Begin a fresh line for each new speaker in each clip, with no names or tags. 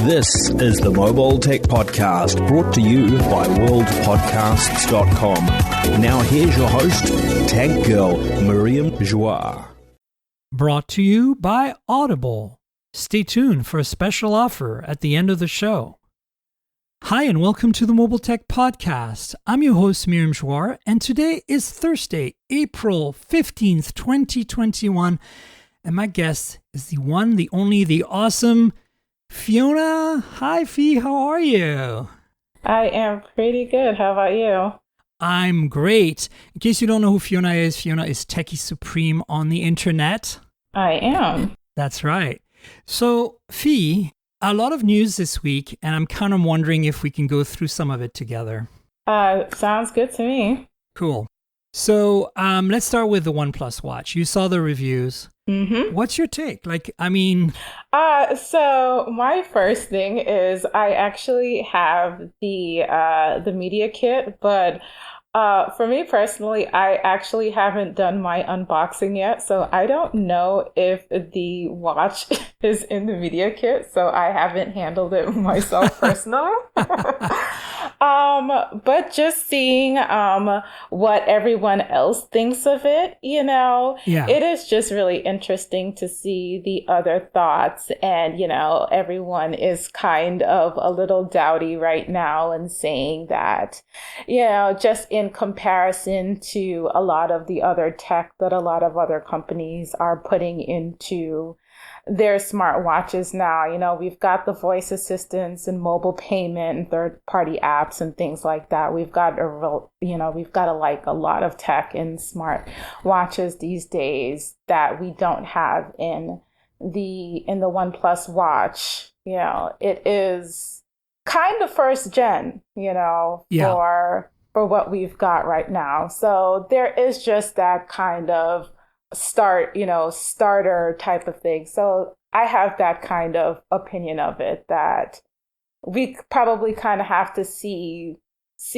This is the Mobile Tech Podcast, brought to you by worldpodcasts.com. Now here's your host, Tech Girl, Miriam Joie.
Brought to you by Audible. Stay tuned for a special offer at the end of the show. Hi, and welcome to the Mobile Tech Podcast. I'm your host, Miriam Joie, and today is Thursday, April 15th, 2021, and my guest is the one, the only, the awesome Fionna. Hi, Fee. How are you?
I am pretty good. How about you?
I'm great. In case you don't know who Fionna is Techie Supreme on the internet.
I am.
That's right. So, Fee, a lot of news this week, and I'm kind of wondering if we can go through some of it together.
Sounds good to me.
Cool. So, let's start with the OnePlus Watch. You saw the reviews.
Mm-hmm.
What's your take?
So my first thing is I actually have the media kit, but for me personally, I actually haven't done my unboxing yet, so I don't know if the watch is in the media kit, so I haven't handled it myself personally. But just seeing what everyone else thinks of it, it is just really interesting to see the other thoughts. And, everyone is kind of a little dowdy right now and saying that, just in comparison to a lot of the other tech that a lot of other companies are putting into their smartwatches now. We've got the voice assistants and mobile payment and third-party apps and things like that. We've got a lot of tech in smart watches these days that we don't have in the OnePlus Watch. It is kind of first gen, for what we've got right now. So there is just that kind of starter type of thing. So I have that kind of opinion of it, that we probably kind of have to see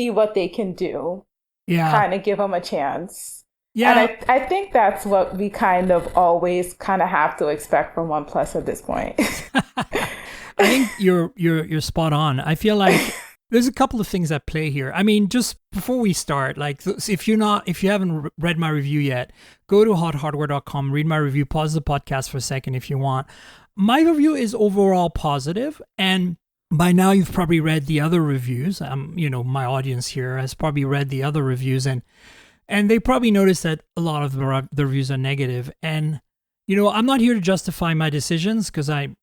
what they can do. Yeah. Kind of give them a chance. Yeah. And I think that's what we kind of always kind of have to expect from OnePlus at this point.
I think you're spot on. I feel like there's a couple of things at play here. I mean, just before we start, if you haven't read my review yet, go to hothardware.com, read my review, pause the podcast for a second if you want. My review is overall positive, and by now you've probably read the other reviews. My audience here has probably read the other reviews, and they probably noticed that a lot of the reviews are negative. And I'm not here to justify my decisions because I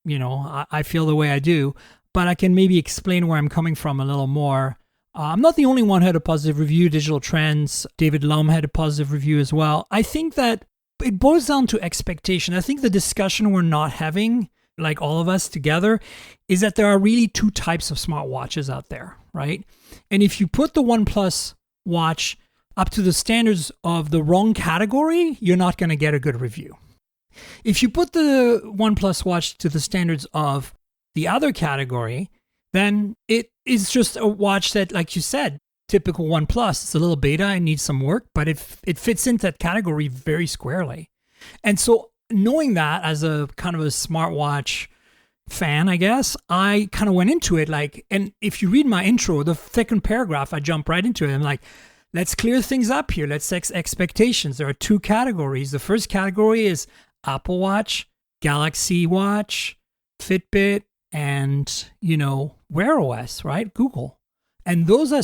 feel the way I do. But I can maybe explain where I'm coming from a little more. I'm not the only one who had a positive review. Digital Trends, David Lum had a positive review as well. I think that it boils down to expectation. I think the discussion we're not having, like all of us together, is that there are really two types of smartwatches out there, right? And if you put the OnePlus Watch up to the standards of the wrong category, you're not going to get a good review. If you put the OnePlus Watch to the standards of the other category, then it is just a watch that, like you said, typical OnePlus. It's a little beta and needs some work, but it fits into that category very squarely. And so knowing that as a kind of a smartwatch fan, I guess, I kind of went into it and if you read my intro, the second paragraph, I jump right into it. I'm like, let's clear things up here. Let's set expectations. There are two categories. The first category is Apple Watch, Galaxy Watch, Fitbit, and, Wear OS, right? Google. And those are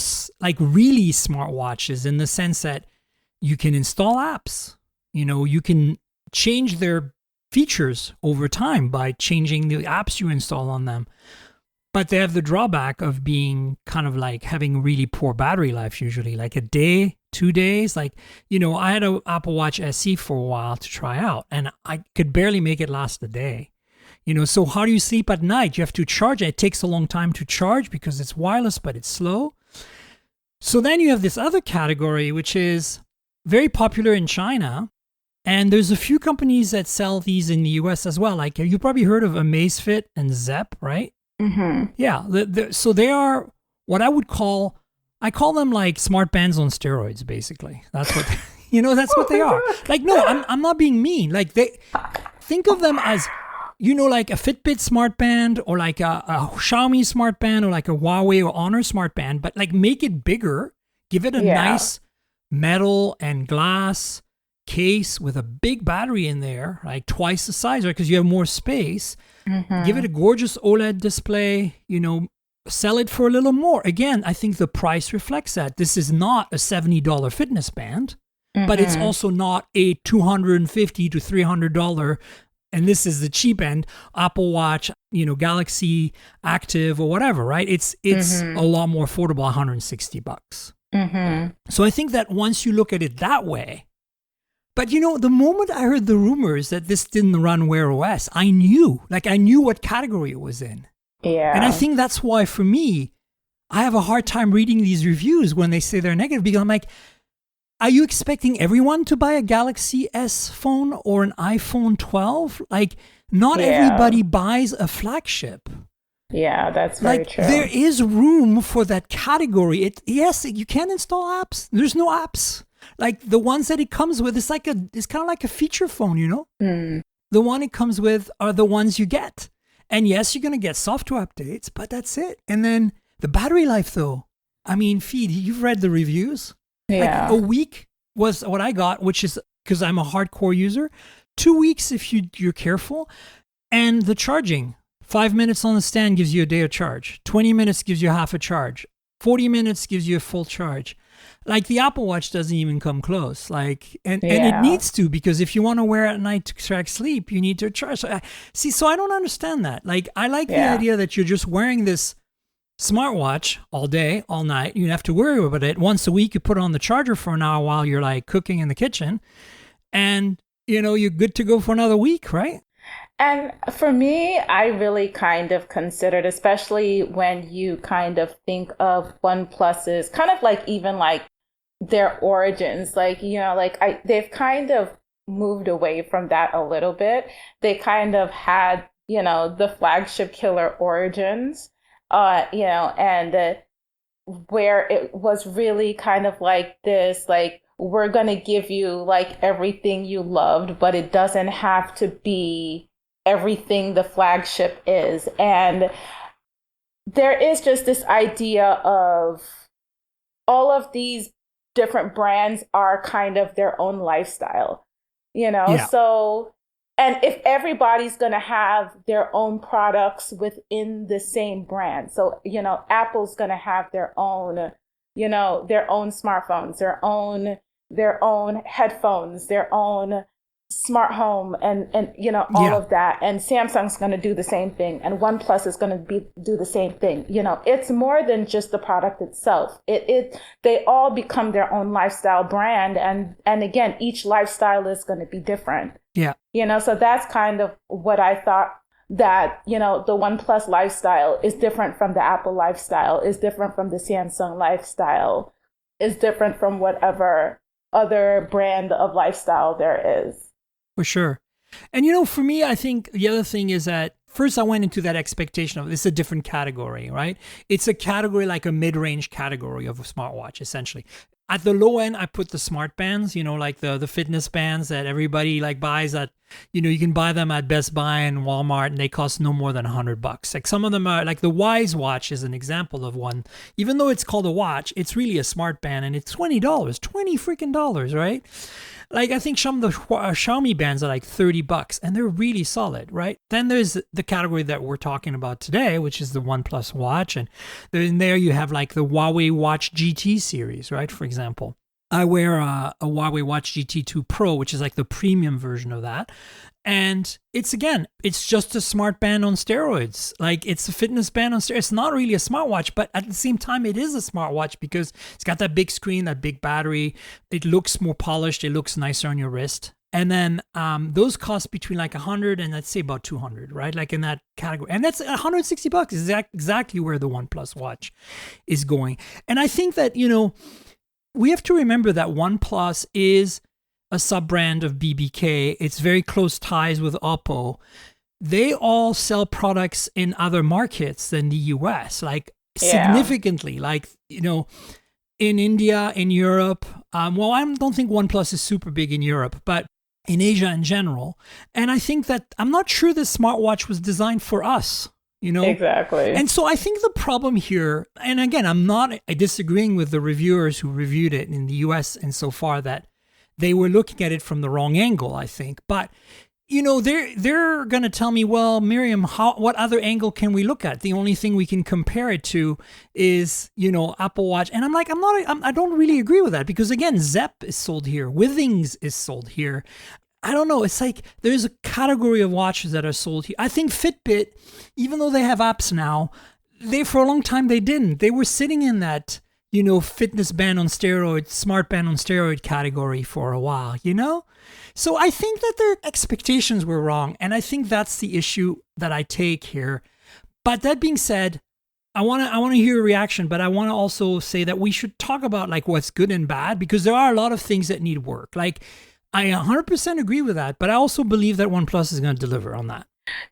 really smart watches in the sense that you can install apps. You can change their features over time by changing the apps you install on them. But they have the drawback of being kind of having really poor battery life usually, like a day, 2 days. I had an Apple Watch SE for a while to try out, and I could barely make it last a day. So how do you sleep at night? You have to charge it. It takes a long time to charge because it's wireless, but it's slow. So then you have this other category, which is very popular in China. And there's a few companies that sell these in the US as well. You probably heard of Amazfit and Zepp, right?
Mm-hmm.
Yeah. So they are what I call them like smart bands on steroids, basically. That's what, that's what they are. No, I'm not being mean. Think of them as like a Fitbit smart band or like a Xiaomi smart band or like a Huawei or Honor smart band, but like make it bigger, give it a nice metal and glass case with a big battery in there, like twice the size, right? Because you have more space. Give it a gorgeous OLED display, sell it for a little more. Again, I think the price reflects that. This is not a $70 fitness band, but it's also not a $250 to $300, and this is the cheap end, Apple Watch, Galaxy Active or whatever, right? It's a lot more affordable, $160. So I think that once you look at it that way, but the moment I heard the rumors that this didn't run Wear OS, I knew what category it was in.
Yeah.
And I think that's why, for me, I have a hard time reading these reviews when they say they're negative, because I'm like, are you expecting everyone to buy a Galaxy S phone or an iPhone 12? Like, not everybody buys a flagship.
Yeah, that's very true.
There is room for that category. Yes, you can install apps. There's no apps. Like the ones that it comes with, it's kind of like a feature phone, The one it comes with are the ones you get. And yes, you're going to get software updates, but that's it. And then the battery life, though. I mean, Feed, you've read the reviews.
Yeah.
Like a week was what I got, which is because I'm a hardcore user. 2 weeks if you're careful. And the charging, 5 minutes on the stand gives you a day of charge. 20 minutes gives you half a charge. 40 minutes gives you a full charge. Like the Apple Watch doesn't even come close. And it needs to, because if you want to wear it at night to track sleep, you need to charge. So I don't understand that. Like, I like the idea that you're just wearing this smartwatch all day, all night. You don't have to worry about it. Once a week, you put it on the charger for an hour while you're like cooking in the kitchen, and you're good to go for another week, right?
And for me, I really kind of considered, especially when you kind of think of OnePlus's kind of like even like their origins, they've kind of moved away from that a little bit. They kind of had, the flagship killer origins, and where it was really kind of like this, like, we're going to give you like everything you loved, but it doesn't have to be everything the flagship is. And there is just this idea of all of these different brands are kind of their own lifestyle, So, and if everybody's going to have their own products within the same brand, so, Apple's going to have their own, their own smartphones, their own headphones, their own smart home, and all of that, and Samsung's going to do the same thing, and OnePlus is going to do the same thing. It's more than just the product itself. They all become their own lifestyle brand, and again, each lifestyle is going to be different. So that's kind of what I thought, that the OnePlus lifestyle is different from the Apple lifestyle, is different from the Samsung lifestyle, is different from whatever other brand of lifestyle there is.
For sure. And, for me, I think the other thing is that first I went into that expectation of it's a different category, right? It's a category like a mid-range category of a smartwatch, essentially. At the low end, I put the smart bands, like the fitness bands that everybody like buys at, you can buy them at Best Buy and Walmart, and they cost no more than $100. Like some of them are, like the Wise Watch is an example of one. Even though it's called a watch, it's really a smart band, and it's $20, $20 freaking dollars, right? Like, I think some of the Xiaomi bands are like $30, and they're really solid, right? Then there's the category that we're talking about today, which is the OnePlus Watch. And in there you have like the Huawei Watch GT series, right? For example, I wear a Huawei Watch GT2 Pro, which is like the premium version of that. And it's just a smart band on steroids. Like, it's a fitness band on steroids. It's not really a smartwatch, but at the same time, it is a smartwatch because it's got that big screen, that big battery. It looks more polished. It looks nicer on your wrist. And then those cost between like $100 and let's say about $200, right? Like in that category. And that's $160 is exactly where the OnePlus Watch is going. And I think that, we have to remember that OnePlus is a sub-brand of BBK. It's very close ties with Oppo. They all sell products in other markets than the US, like significantly, like, in India, in Europe. I don't think OnePlus is super big in Europe, but in Asia in general. And I think that I'm not sure this smartwatch was designed for us,
Exactly.
And so I think the problem here, and again, I'm not disagreeing with the reviewers who reviewed it in the US and so far that they were looking at it from the wrong angle, I think. But they're going to tell me, well, Miriam, what other angle can we look at? The only thing we can compare it to is, Apple Watch. And I'm like, I don't really agree with that because again, Zepp is sold here. Withings is sold here. I don't know. It's like there's a category of watches that are sold here. I think Fitbit, even though they have apps now, for a long time they didn't. They were sitting in that, fitness band on steroids, smart band on steroid category for a while, So I think that their expectations were wrong. And I think that's the issue that I take here. But that being said, I want to hear a reaction, but I want to also say that we should talk about like what's good and bad because there are a lot of things that need work. Like I 100% agree with that, but I also believe that OnePlus is going to deliver on that.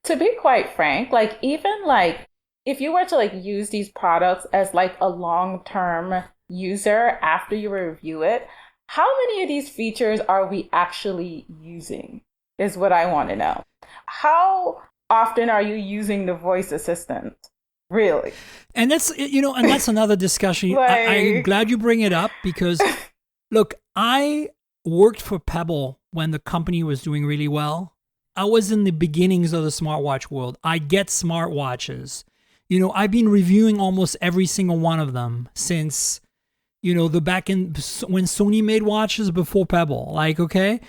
To be quite frank, like even like if you were to like use these products as like a long-term user after you review it, how many of these features are we actually using is what I want to know. How often are you using the voice assistant? Really?
And that's, and that's another discussion. I'm glad you bring it up because look, I worked for Pebble when the company was doing really well. I was in the beginnings of the smartwatch world. I get smartwatches. I've been reviewing almost every single one of them since, the back in when Sony made watches before Pebble. Okay.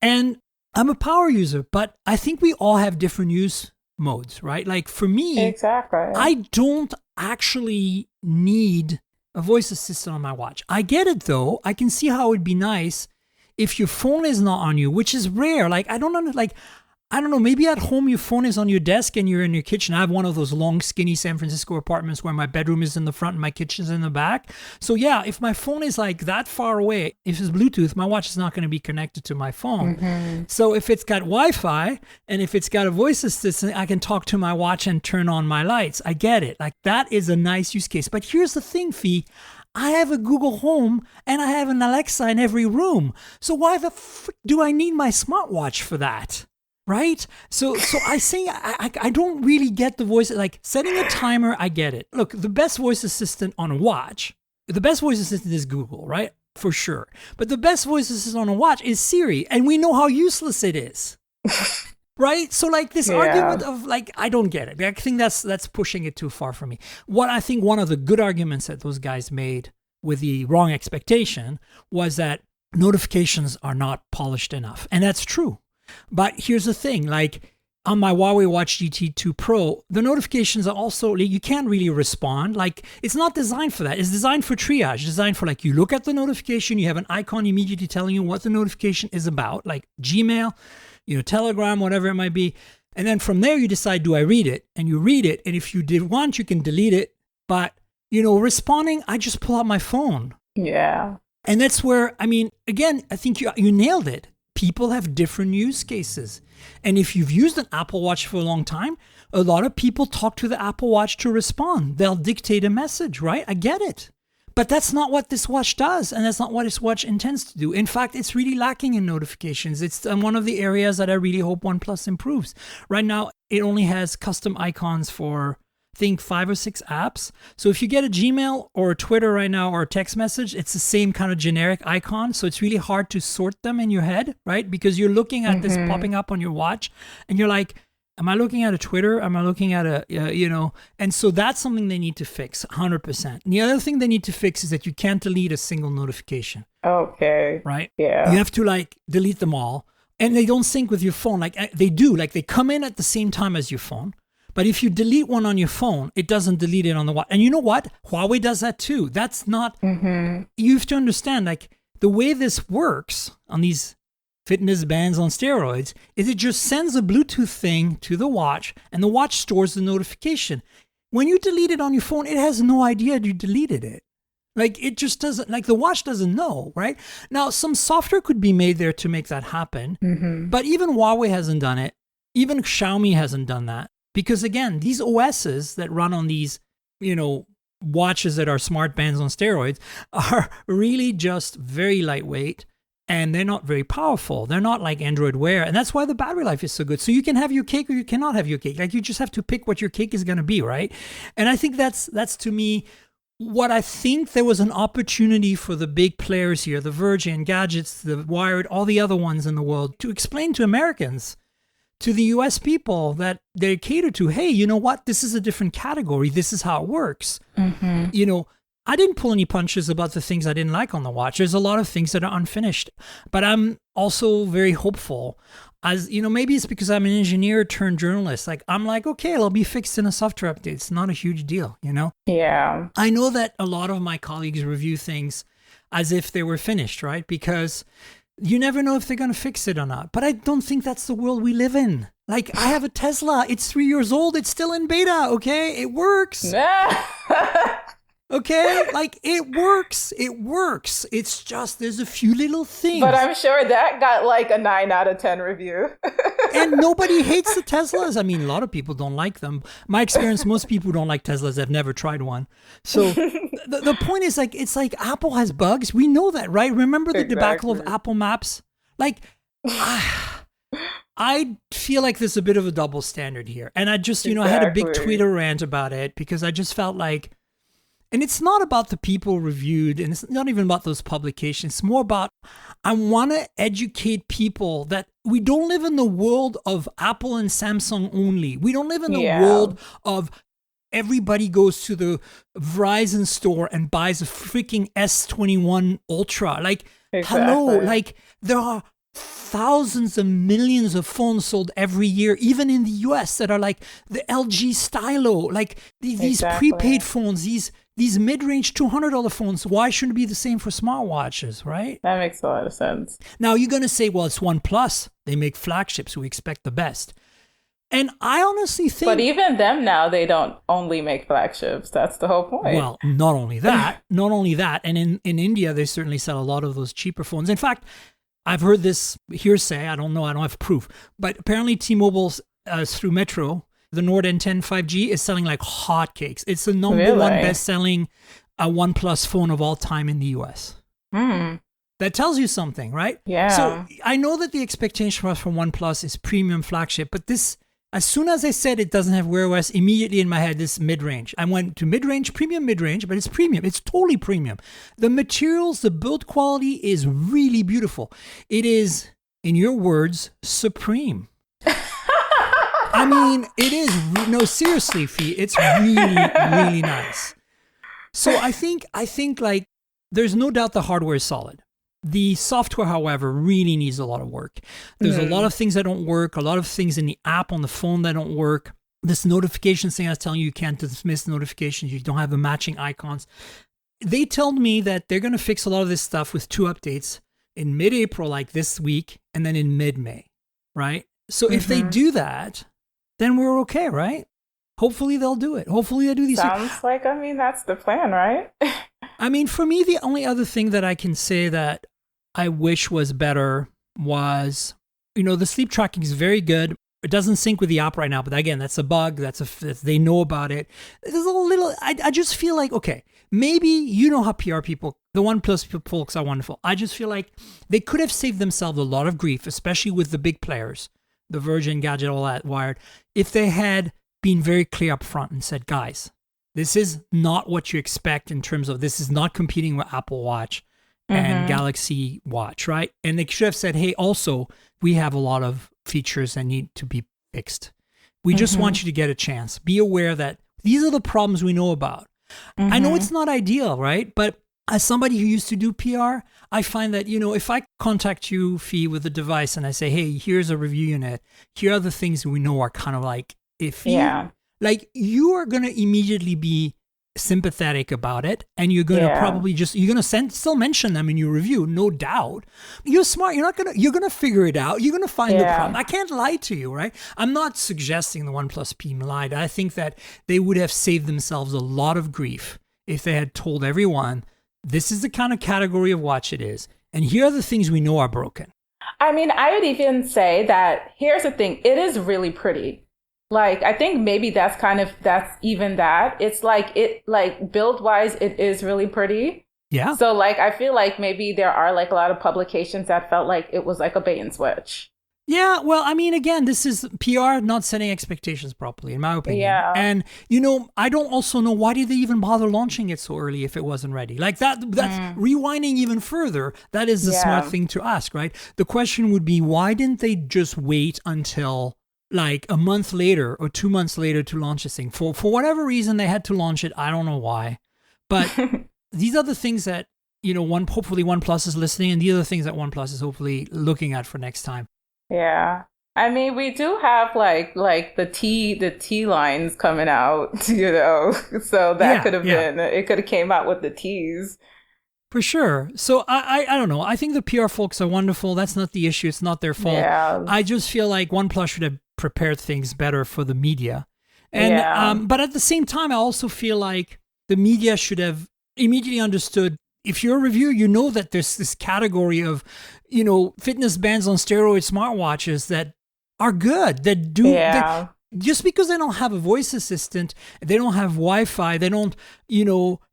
And I'm a power user, but I think we all have different use modes, right? Like for me,
exactly.
I don't actually need a voice assistant on my watch. I get it though. I can see how it'd be nice if your phone is not on you, which is rare. Like I don't know, maybe at home your phone is on your desk and you're in your kitchen. I have one of those long, skinny San Francisco apartments where my bedroom is in the front and my kitchen's in the back. So yeah, if my phone is like that far away, if it's Bluetooth, my watch is not going to be connected to my phone. Mm-hmm. So if it's got Wi-Fi and if it's got a voice assistant, I can talk to my watch and turn on my lights. I get it. Like that is a nice use case. But here's the thing, Fee. I have a Google Home and I have an Alexa in every room. So why the frick do I need my smartwatch for that? Right? So I say I don't really get the voice. Like setting a timer, I get it. Look, the best voice assistant on a watch, the best voice assistant is Google, right? For sure. But the best voice assistant on a watch is Siri. And we know how useless it is. Right? So like this argument of like, I don't get it. I think that's pushing it too far for me. What I think one of the good arguments that those guys made with the wrong expectation was that notifications are not polished enough. And that's true. But here's the thing, like on my Huawei Watch GT2 Pro, the notifications are also, you can't really respond. Like it's not designed for that. It's designed for triage, designed for like you look at the notification, you have an icon immediately telling you what the notification is about, like Gmail, Telegram, whatever it might be. And then from there you decide, do I read it? And you read it. And if you did want, you can delete it. But, responding, I just pull out my phone.
Yeah.
And that's where, again, I think you nailed it. People have different use cases. And if you've used an Apple Watch for a long time, a lot of people talk to the Apple Watch to respond. They'll dictate a message, right? I get it. But that's not what this watch does. And that's not what this watch intends to do. In fact, it's really lacking in notifications. It's one of the areas that I really hope OnePlus improves. Right now, it only has custom icons for, I think, 5 or 6 apps. So if you get a Gmail or a Twitter right now or a text message, it's the same kind of generic icon. So it's really hard to sort them in your head, right? Because you're looking at this popping up on your watch and you're like, am I looking at a Twitter? Am I looking at and so that's something they need to fix 100%. And the other thing they need to fix is that you can't delete a single notification.
Okay.
Right?
Yeah.
You have to delete them all and they don't sync with your phone. Like they do, like they come in at the same time as your phone. But if you delete one on your phone, it doesn't delete it on the watch. And you know what? Huawei does that too. That's not, you have to understand, like the way this works on these fitness bands on steroids is it just sends a Bluetooth thing to the watch and the watch stores the notification. When you delete it on your phone, it has no idea you deleted it. Like it just doesn't, like the watch doesn't know, right? Now, some software could be made there to make that happen. But even Huawei hasn't done it. Even Xiaomi hasn't done that. Because again, these OSs that run on these, watches that are smart bands on steroids are really just very lightweight. and they're not very powerful. They're not like Android Wear, and that's why the battery life is so good. So you can have your cake or you cannot have your cake. Like, you just have to pick what your cake is going to be, right? And I think that's to me what I think there was an opportunity for the big players here, the Virgin, Gadgets, the Wired, all the other ones in the world, to explain to Americans, to the US people that they cater to, hey, you know what? This is a different category. This is how it works.
Mm-hmm.
You know, I didn't pull any punches about the things I didn't like on the watch. There's a lot of things that are unfinished, but I'm also very hopeful. As you know, maybe it's because I'm an engineer turned journalist. Like, I'm like, okay, it'll be fixed in a software update. It's not a huge deal, you know?
Yeah.
I know that a lot of my colleagues review things as if they were finished, right? Because you never know if they're going to fix it or not. But I don't think that's the world we live in. Like, I have a Tesla. It's 3 years old. It's still in beta, okay? It works. Okay, like, it works. It works. It's just there's a few little things.
But I'm sure that got like a 9 out of 10 review.
And nobody hates the Teslas. I mean, a lot of people don't like them. My experience, most people don't like Teslas. I've never tried one. So the point is, like, it's like Apple has bugs. We know that, right? Remember the debacle of Apple Maps? Like, I feel like there's a bit of a double standard here. And I just, you know, I had a big Twitter rant about it because I just felt like, and it's not about the people reviewed, and it's not even about those publications. It's more about, I want to educate people that we don't live in the world of Apple and Samsung only. We don't live in the world of everybody goes to the Verizon store and buys a freaking S21 Ultra. Like, hello, like, there are thousands of millions of phones sold every year, even in the US, that are like the LG Stylo, like these prepaid phones, these mid-range $200 phones. Why shouldn't it be the same for smartwatches, right?
That makes a lot of sense.
Now, you're going to say, well, it's OnePlus. They make flagships. We expect the best. And I honestly think...
But even them now, they don't only make flagships. That's the whole point.
Well, not only that. And in India, they certainly sell a lot of those cheaper phones. In fact, I've heard this hearsay. I don't know. I don't have proof. But apparently T-Mobile's through Metro, the Nord N10 5G is selling like hotcakes. It's the number one best-selling OnePlus phone of all time in the US. That tells you something, right?
Yeah.
So I know that the expectation for us from OnePlus is premium flagship, but this, as soon as I said it doesn't have Wear OS, immediately in my head, this mid-range. I went to mid-range, premium mid-range, but it's premium. It's totally premium. The materials, the build quality is really beautiful. It is, in your words, supreme. I mean, it is. No, seriously, Fee, it's really, really nice. So I think like, there's no doubt the hardware is solid. The software, however, really needs a lot of work. There's a lot of things that don't work, a lot of things in the app on the phone that don't work. This notification thing I was telling you, you can't dismiss notifications, you don't have the matching icons. They told me that they're going to fix a lot of this stuff with 2 updates in mid-April, like this week, and then in mid-May, right? So if they do that, then we're okay, right? Hopefully they'll do it. Hopefully they do these
things. Sounds like, I mean, that's the plan, right?
I mean, for me, the only other thing that I can say that I wish was better was, you know, the sleep tracking is very good. It doesn't sync with the app right now, but again, that's a bug. They know about it. There's a little, I just feel like, okay, maybe you know how PR people, the OnePlus folks are wonderful. I just feel like they could have saved themselves a lot of grief, especially with the big players, the Virgin, Gadget, all that, Wired, if they had been very clear up front and said, guys, this is not what you expect in terms of, this is not competing with Apple Watch and Galaxy Watch, right? And they should have said, hey, also, we have a lot of features that need to be fixed. We just want you to get a chance. Be aware that these are the problems we know about. I know it's not ideal, right? But as somebody who used to do PR, I find that, you know, if I contact you, Fee, with a device and I say, hey, here's a review unit, here are the things we know are kind of like iffy. Yeah. Like, you are going to immediately be sympathetic about it, and you're going to probably you're going to still mention them in your review, no doubt. You're smart. You're going to figure it out. You're going to find the problem. I can't lie to you, right? I'm not suggesting the OnePlus team lied. I think that they would have saved themselves a lot of grief if they had told everyone, this is the kind of category of watch it is, and here are the things we know are broken.
I mean, I would even say that, here's the thing, it is really pretty. Like, I think maybe that's even that. It's like, build wise, it is really pretty.
Yeah.
So like, I feel like maybe there are like a lot of publications that felt like it was like a bait and switch.
Yeah, well, I mean, again, this is PR not setting expectations properly, in my opinion.
Yeah.
And, I don't also know why did they even bother launching it so early if it wasn't ready? Like that's rewinding even further. That is the smart thing to ask, right? The question would be, why didn't they just wait until like a month later or 2 months later to launch this thing? For whatever reason, they had to launch it. I don't know why. But these are the things that, hopefully OnePlus is listening, and these are the things that OnePlus is hopefully looking at for next time.
Yeah. I mean, we do have like the T lines coming out, so that could have been, it could have came out with the T's.
For sure. So I don't know. I think the PR folks are wonderful. That's not the issue. It's not their fault.
Yeah.
I just feel like OnePlus should have prepared things better for the media. And but at the same time, I also feel like the media should have immediately understood, if you're a reviewer, you know that there's this category of, fitness bands on steroid smartwatches that are good, that do, just because they don't have a voice assistant, they don't have Wi-Fi, they don't,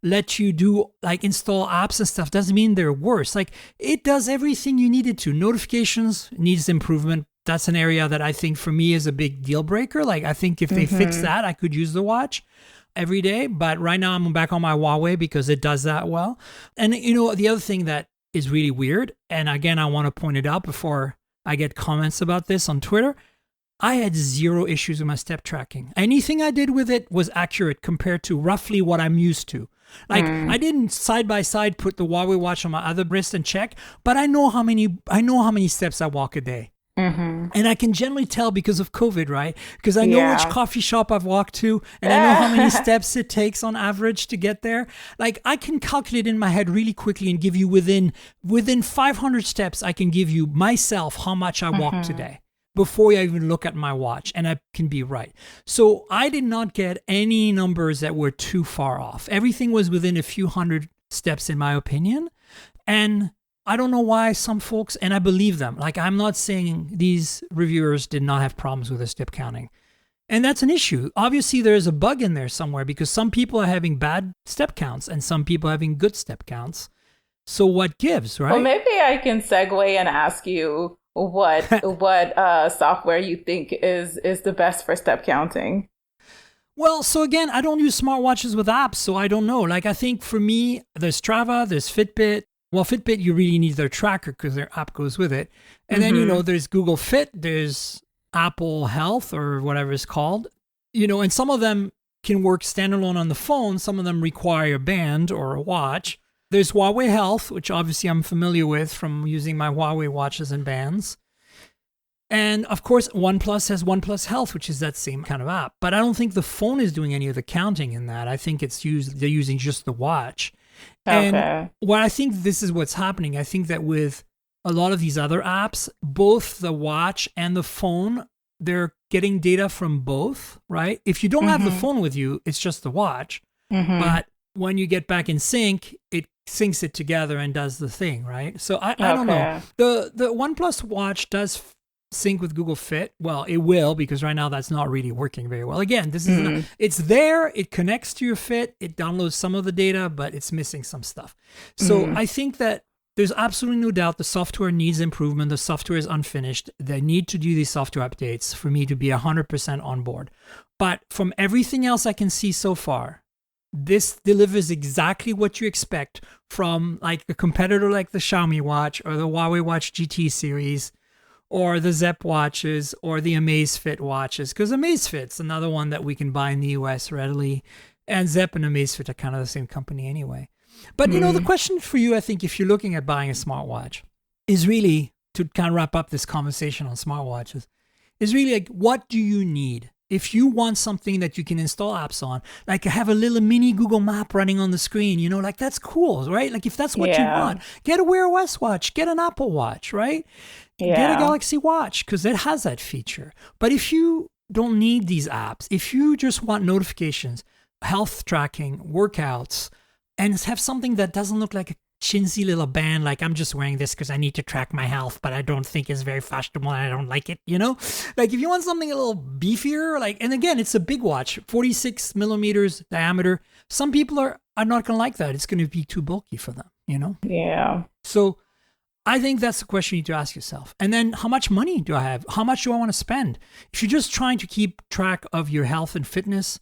let you do like install apps and stuff, doesn't mean they're worse. Like it does everything you need it to. Notifications needs improvement. That's an area that I think for me is a big deal breaker. Like I think if they fix that, I could use the watch every day. But right now I'm back on my Huawei because it does that well. And, the other thing that is really weird, and again, I want to point it out before I get comments about this on Twitter, I had zero issues with my step tracking. Anything I did with it was accurate compared to roughly what I'm used to. Like I didn't side by side put the Huawei watch on my other wrist and check, but I know how many steps I walk a day. And I can generally tell because of COVID, right? Because I know which coffee shop I've walked to, and I know how many steps it takes on average to get there. Like I can calculate in my head really quickly and give you within 500 steps, I can give you myself how much I walked today before I even look at my watch, and I can be right. So I did not get any numbers that were too far off. Everything was within a few hundred steps, in my opinion. And I don't know why some folks, and I believe them, like I'm not saying these reviewers did not have problems with their step counting. And that's an issue. Obviously, there's a bug in there somewhere because some people are having bad step counts and some people are having good step counts. So what gives, right?
Well, maybe I can segue and ask you what software you think is the best for step counting.
Well, so again, I don't use smartwatches with apps, so I don't know. Like I think for me, there's Strava, there's Fitbit. Well, Fitbit, you really need their tracker because their app goes with it. And then, there's Google Fit, there's Apple Health or whatever it's called, and some of them can work standalone on the phone. Some of them require a band or a watch. There's Huawei Health, which obviously I'm familiar with from using my Huawei watches and bands. And of course, OnePlus has OnePlus Health, which is that same kind of app. But I don't think the phone is doing any of the counting in that. I think they're using just the watch.
Okay.
And what I think this is what's happening. I think that with a lot of these other apps, both the watch and the phone, they're getting data from both, right? If you don't have the phone with you, it's just the watch. But when you get back in sync, it syncs it together and does the thing, right? So I don't know. The OnePlus Watch does sync with Google Fit. Well, it will, because right now that's not really working very well. Again, this is it's there, it connects to your Fit, it downloads some of the data, but it's missing some stuff. So I think that there's absolutely no doubt the software needs improvement. The software is unfinished. They need to do these software updates for me to be 100% on board. But from everything else I can see so far, this delivers exactly what you expect from like a competitor like the Xiaomi watch or the Huawei Watch GT series, or the Zepp watches, or the Amazfit watches, because Amazfit's another one that we can buy in the US readily, and Zepp and Amazfit are kind of the same company anyway. But the question for you, I think, if you're looking at buying a smartwatch, is really, to kind of wrap up this conversation on smartwatches, is really like, what do you need? If you want something that you can install apps on, like have a little mini Google map running on the screen, like that's cool, right? Like if that's what you want, get a Wear OS watch, get an Apple Watch, right? Get a Galaxy Watch because it has that feature. But if you don't need these apps, if you just want notifications, health tracking, workouts, and have something that doesn't look like chintzy little band, like I'm just wearing this because I need to track my health, but I don't think it's very fashionable and I don't like it, you know? Like if you want something a little beefier, like, and again, it's a big watch, 46 millimeters diameter. Some people are not going to like that. It's going to be too bulky for them, you know?
Yeah.
So I think that's the question you need to ask yourself. And then how much money do I have? How much do I want to spend? If you're just trying to keep track of your health and fitness,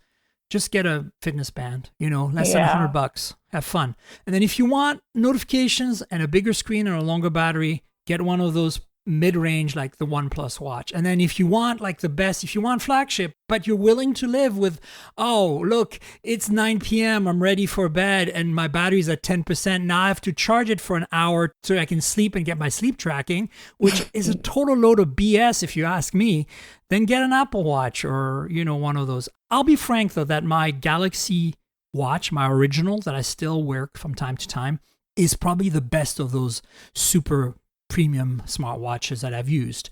just get a fitness band, you know, less than $100. Have fun. And then if you want notifications and a bigger screen and a longer battery, get one of those mid-range like the OnePlus Watch. And then if you want like the best, if you want flagship, but you're willing to live with, oh, look, it's 9 p.m. I'm ready for bed and my battery's at 10%. Now I have to charge it for an hour so I can sleep and get my sleep tracking, which is a total load of BS if you ask me. Then get an Apple Watch or, you know, one of those. I'll be frank though, that my Galaxy Watch, my original that I still wear from time to time, is probably the best of those super premium smartwatches that I've used.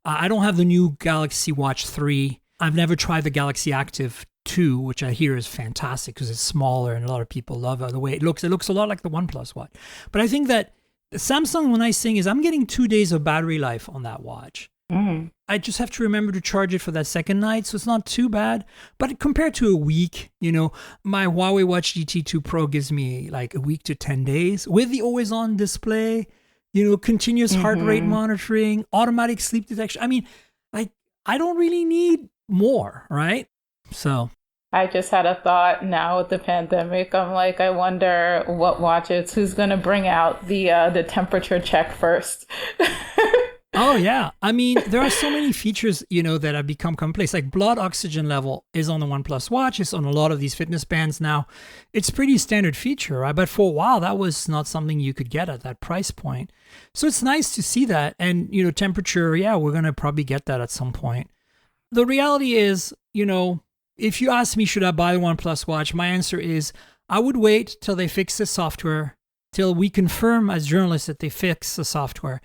I don't have the new Galaxy Watch 3. I've never tried the Galaxy Active 2, which I hear is fantastic because it's smaller and a lot of people love the way it looks. It looks a lot like the OnePlus Watch. But I think that the Samsung nice thing is I'm getting 2 days of battery life on that watch. I just have to remember to charge it for that second night, so it's not too bad. But compared to a week, you know, my Huawei Watch GT2 Pro gives me like a week to 10 days with the always-on display, you know, continuous heart rate monitoring, automatic sleep detection. I mean, like, I don't really need more, right? So
I just had a thought now with the pandemic. I'm like, I wonder what watches, who's going to bring out the temperature check first.
Oh, yeah. I mean, there are so many features, you know, that have become commonplace. Like blood oxygen level is on the OnePlus Watch. It's on a lot of these fitness bands now. It's pretty standard feature, right? But for a while, that was not something you could get at that price point. So it's nice to see that. And, you know, temperature, yeah, we're going to probably get that at some point. The reality is, you know, if you ask me, should I buy the OnePlus Watch? My answer is I would wait till they fix the software, till we confirm as journalists that they fix the software.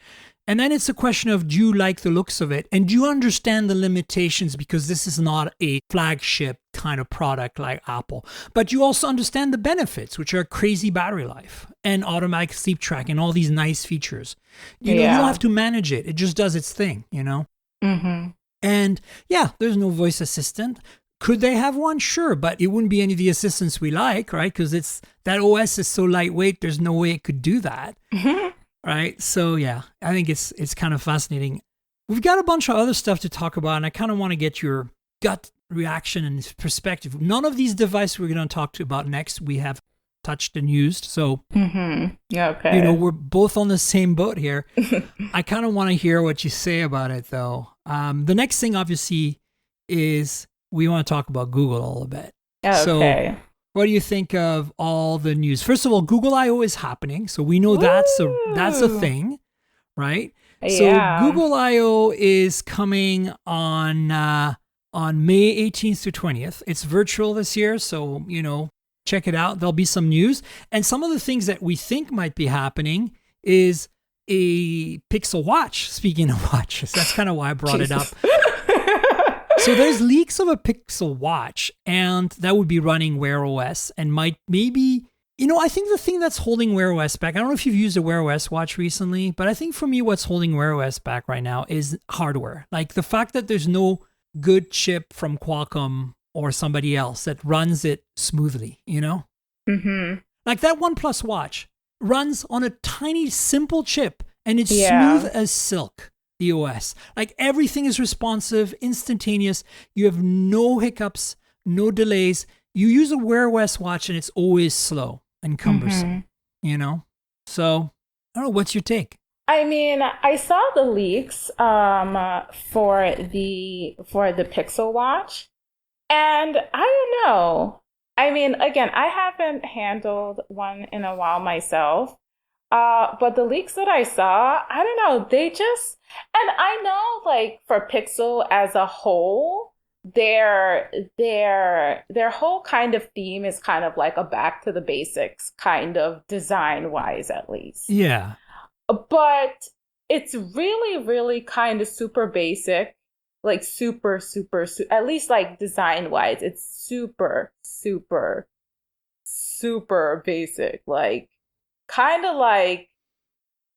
And then it's a question of, do you like the looks of it? And do you understand the limitations? Because this is not a flagship kind of product like Apple. But you also understand the benefits, which are crazy battery life and automatic sleep tracking and all these nice features. You know, you don't have to manage it. It just does its thing, you know? And yeah, there's no voice assistant. Could they have one? Sure, but it wouldn't be any of the assistants we like, right? Because that OS is so lightweight, there's no way it could do that. Right. So, yeah, I think it's kind of fascinating. We've got a bunch of other stuff to talk about, and I kind of want to get your gut reaction and perspective. None of these devices we're going to talk about next we have touched and used. So,
yeah, okay.
You know, we're both on the same boat here. I kind of want to hear what you say about it, though. The next thing, obviously, is we want to talk about Google a little bit.
Okay.
So, what do you think of all the news? First of all, Google I/O is happening, so we know that's a thing, right?
Yeah.
So Google I/O is coming on May 18th to 20th. It's virtual this year, so you know, check it out. There'll be some news, and some of the things that we think might be happening is a Pixel Watch. Speaking of watches, that's kind of why I brought it up. So there's leaks of a Pixel Watch, and that would be running Wear OS and maybe, you know, I think the thing that's holding Wear OS back, I don't know if you've used a Wear OS watch recently, but I think for me what's holding Wear OS back right now is hardware. Like the fact that there's no good chip from Qualcomm or somebody else that runs it smoothly, you know? Like that OnePlus Watch runs on a tiny, simple chip, and it's smooth as silk. The OS, like everything is responsive, instantaneous. You have no hiccups, no delays. You use a Wear OS watch and it's always slow and cumbersome, you know? So I don't know, what's your take?
I mean, I saw the leaks for the Pixel Watch, and I don't know. I mean, again, I haven't handled one in a while myself. But the leaks that I saw, I don't know, and I know like for Pixel as a whole, their whole kind of theme is kind of like a back to the basics kind of design wise, at least.
Yeah.
But it's really, really kind of super basic, like super, at least like design wise, it's super, super, super basic. Like, kind of like,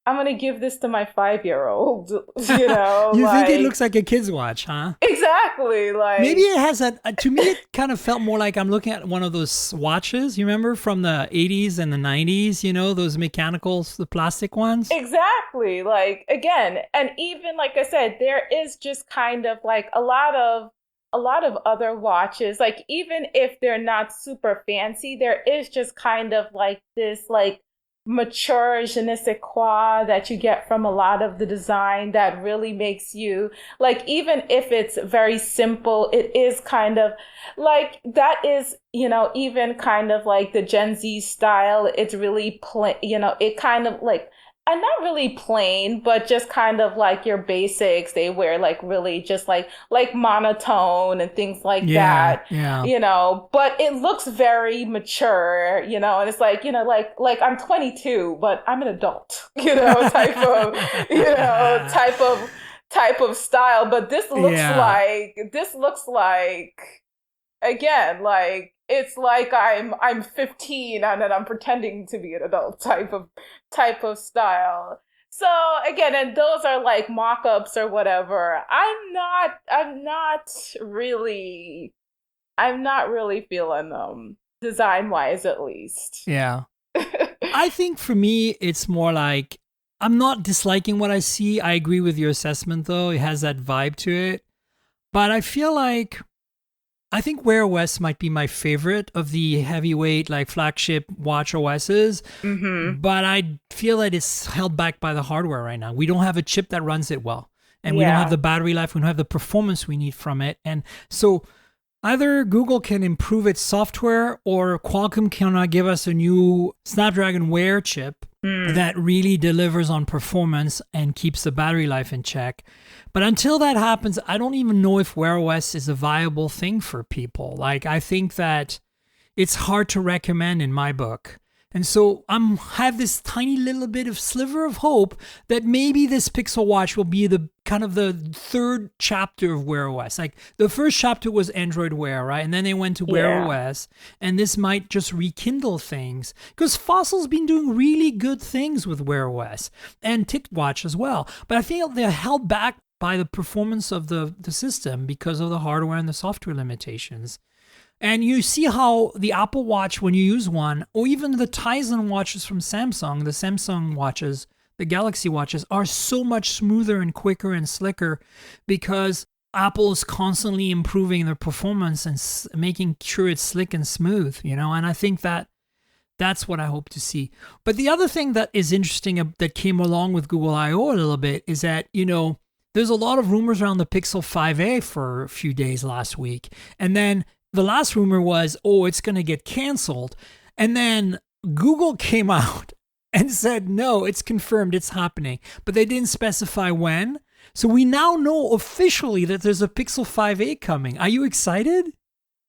I'm going to give this to my 5-year-old, you know?
You think it looks like a kid's watch, huh?
Exactly. Like,
maybe it has to me, it kind of felt more like I'm looking at one of those watches, you remember, from the 80s and the 90s, you know, those mechanicals, the plastic ones?
Exactly. Like, again, and even like I said, there is just kind of like a lot of other watches, like even if they're not super fancy, there is just kind of like this like mature je ne sais quoi that you get from a lot of the design that really makes you like, even if it's very simple, it is kind of like that is, you know, even kind of like the Gen Z style. It's really plain, you know, it kind of like, and not really plain, but just kind of like your basics. They wear like really just like monotone and things like that.
Yeah.
You know, but it looks very mature, you know, and it's like, you know, like I'm 22, but I'm an adult, you know, type of, you know, type of style. But this looks like again, like it's like I'm 15 and then I'm pretending to be an adult type of style. So again, and those are like mock-ups or whatever. I'm not really feeling them, design-wise at least.
Yeah. I think for me, it's more like I'm not disliking what I see. I agree with your assessment, though. It has that vibe to it. But I feel like I think Wear OS might be my favorite of the heavyweight, like flagship watch OSs.
Mm-hmm.
But I feel that it's held back by the hardware right now. We don't have a chip that runs it well. And we don't have the battery life. We don't have the performance we need from it. And so either Google can improve its software or Qualcomm cannot give us a new Snapdragon Wear chip that really delivers on performance and keeps the battery life in check. But until that happens, I don't even know if Wear OS is a viable thing for people. Like, I think that it's hard to recommend in my book. And so I have this tiny little bit of sliver of hope that maybe this Pixel Watch will be the kind of the third chapter of Wear OS. Like the first chapter was Android Wear, right? And then they went to Wear OS, and this might just rekindle things because Fossil's been doing really good things with Wear OS and TicWatch as well. But I feel they're held back by the performance of the system because of the hardware and the software limitations. And you see how the Apple Watch, when you use one, or even the Tizen watches from Samsung, the Samsung watches, the Galaxy watches, are so much smoother and quicker and slicker because Apple is constantly improving their performance and making sure it's slick and smooth, you know? And I think that that's what I hope to see. But the other thing that is interesting that came along with Google I/O a little bit is that, you know, there's a lot of rumors around the Pixel 5a for a few days last week. And then the last rumor was, oh, it's going to get canceled. And then Google came out and said, no, it's confirmed, it's happening. But they didn't specify when. So we now know officially that there's a Pixel 5a coming. Are you excited?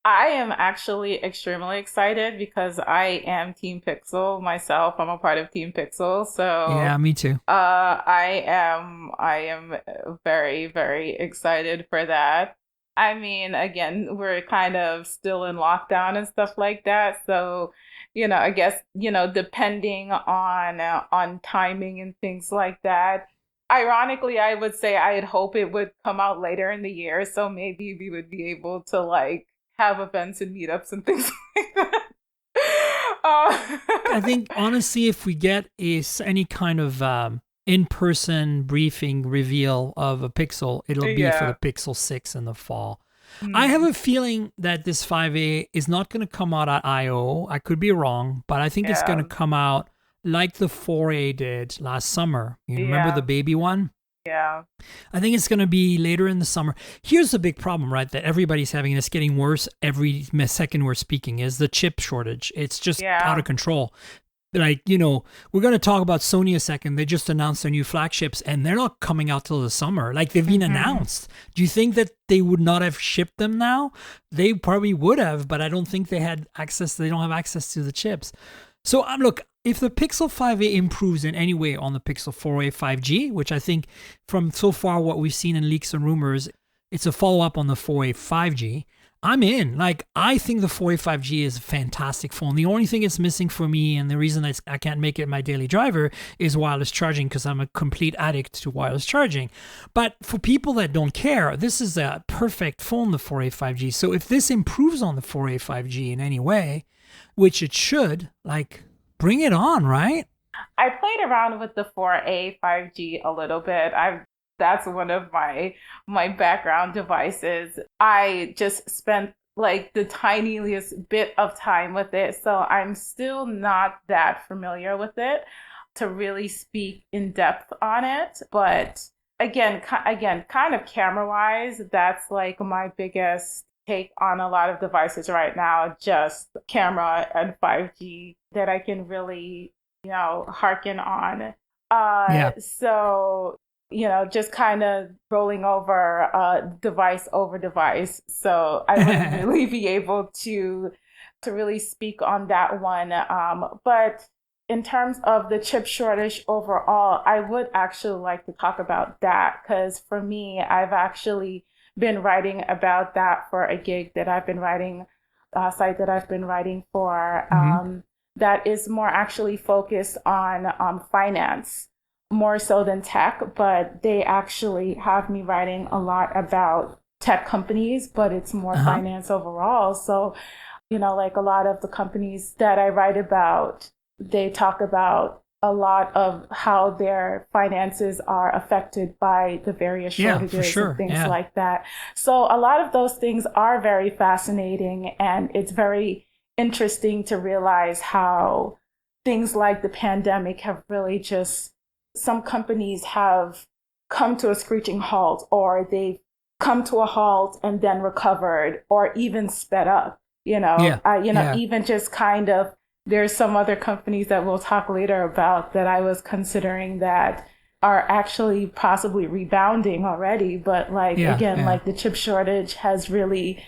I am actually extremely excited because I am Team Pixel myself. I'm a part of Team Pixel. So
yeah, me too.
I am very, very excited for that. I mean, again, we're kind of still in lockdown and stuff like that. So, you know, I guess, you know, depending on timing and things like that. Ironically, I would say I'd hope it would come out later in the year. So maybe we would be able to like have events and meetups and things like that.
I think, honestly, if we get any kind of in-person briefing reveal of a Pixel, it'll be for the Pixel 6 in the fall. I have a feeling that this 5a is not going to come out at I/O. I could be wrong, but I think it's going to come out like the 4a did last summer. You remember the baby one?
Yeah.
I think it's going to be later in the summer. Here's the big problem, right, that everybody's having, and it's getting worse every second we're speaking, is the chip shortage. It's just out of control. Like, you know, we're going to talk about Sony a second. They just announced their new flagships, and they're not coming out till the summer. Like, they've been announced. Do you think that they would not have shipped them now? They probably would have, but I don't think they had access. They don't have access to the chips. So, look, if the Pixel 5a improves in any way on the Pixel 4a 5G, which I think from so far what we've seen in leaks and rumors, it's a follow-up on the 4a 5G, I'm in. Like, I think the 485G is a fantastic phone. The only thing it's missing for me, and the reason I can't make it my daily driver, is wireless charging, because I'm a complete addict to wireless charging. But for people that don't care, this is a perfect phone, the 485G. So if this improves on the 485G in any way, which it should, like, bring it on, right?
I played around with the 4A 5G a little bit. That's one of my background devices. I just spent like the tiniest bit of time with it, so I'm still not that familiar with it to really speak in depth on it. But again, kind of camera-wise, that's like my biggest take on a lot of devices right now, just camera and 5G that I can really, harken on. So, just kind of rolling over device over device. So I wouldn't really be able to really speak on that one. But in terms of the chip shortage overall, I would actually like to talk about that, because for me, I've actually been writing about that for a gig that I've been writing, site that I've been writing for, that is more actually focused on finance, more so than tech, but they actually have me writing a lot about tech companies, but it's more finance overall. So, like a lot of the companies that I write about, they talk about a lot of how their finances are affected by the various shortages and things like that. So a lot of those things are very fascinating, and it's very interesting to realize how things like the pandemic have really just, some companies have come to a screeching halt, or they've come to a halt and then recovered, or even sped up, even just kind of, there's some other companies that we'll talk later about that I was considering that are actually possibly rebounding already. But like the chip shortage has really,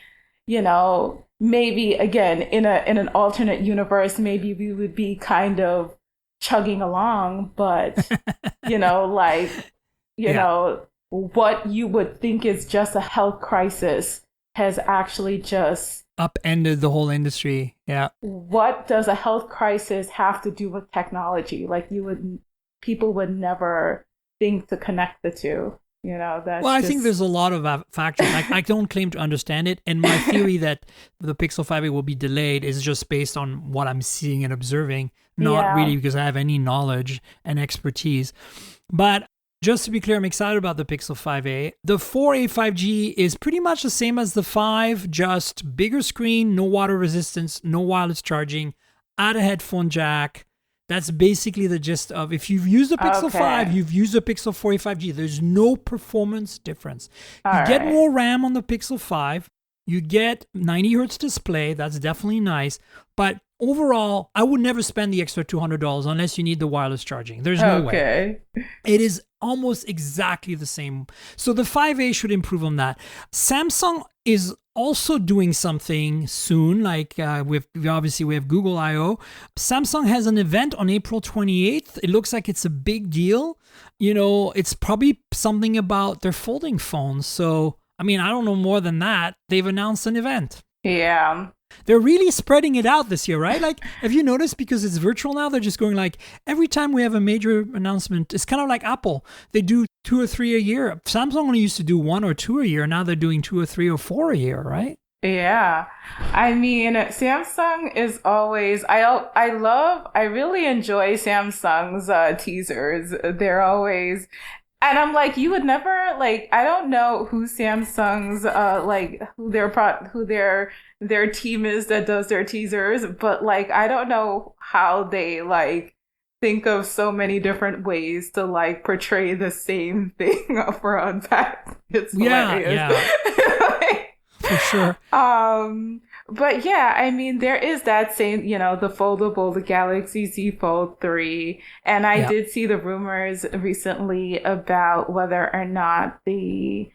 maybe again, in an alternate universe, maybe we would be kind of chugging along, but what you would think is just a health crisis has actually just
upended the whole industry. Yeah.
What does a health crisis have to do with technology? Like, people would never think to connect the two.
I think there's a lot of factors. I don't claim to understand it, and my theory that the Pixel 5a will be delayed is just based on what I'm seeing and observing, not really because I have any knowledge and expertise. But just to be clear, I'm excited about the Pixel 5a. The 4a 5G is pretty much the same as the 5, just bigger screen, no water resistance, no wireless charging, add a headphone jack. That's basically the gist of, if you've used the Pixel 5, you've used the Pixel 4a 5G. There's no performance difference. You get more RAM on the Pixel 5. You get 90 hertz display. That's definitely nice. But overall, I would never spend the extra $200 unless you need the wireless charging. There's no way. It is almost exactly the same. So the 5A should improve on that. Samsung is also doing something soon, like we have Google I/O. Samsung has an event on April 28th. It looks like it's a big deal. It's probably something about their folding phones. So, I don't know more than that. They've announced an event.
Yeah.
They're really spreading it out this year, right? Like, have you noticed, because it's virtual now, they're just going like, every time we have a major announcement, it's kind of like Apple. They do 2 or 3 a year. Samsung only used to do 1 or 2 a year. Now they're doing 2 or 3 or 4 a year, right?
Yeah. Samsung is always, I really enjoy Samsung's teasers. They're always, and I'm like, you would never, like, I don't know who Samsung's, who their team is that does their teasers, but like, I don't know how they like think of so many different ways to like portray the same thing for unpacked. It's hilarious.
Yeah. For sure.
But yeah, there is that same, the foldable, the Galaxy Z Fold 3. And I did see the rumors recently about whether or not it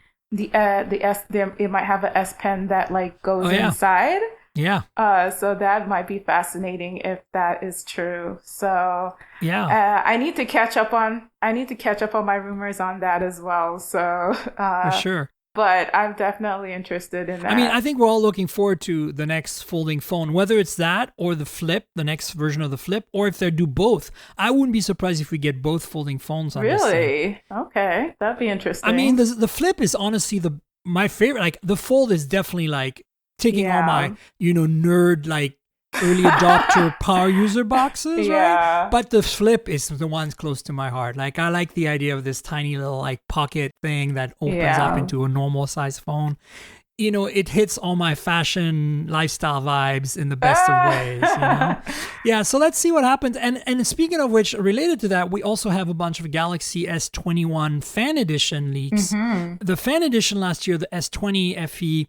might have an S Pen that like goes inside.
Yeah.
So that might be fascinating if that is true. So I need to catch up on my rumors on that as well. So
for sure.
But I'm definitely interested in that.
I mean, I think we're all looking forward to the next folding phone, whether it's that or the Flip, the next version of the Flip, or if they do both. I wouldn't be surprised if we get both folding phones on this thing.
Really? Okay, that'd be interesting.
I mean, the Flip is honestly my favorite. Like, the Fold is definitely like taking all my, nerd, like, early adopter power user boxes, right? But the Flip is the one's close to my heart. Like, I like the idea of this tiny little like pocket thing that opens up into a normal size phone. It hits all my fashion lifestyle vibes in the best of ways, Yeah, so let's see what happens. And speaking of which, related to that, we also have a bunch of Galaxy S21 Fan Edition leaks. Mm-hmm. The Fan Edition last year, the S20 FE,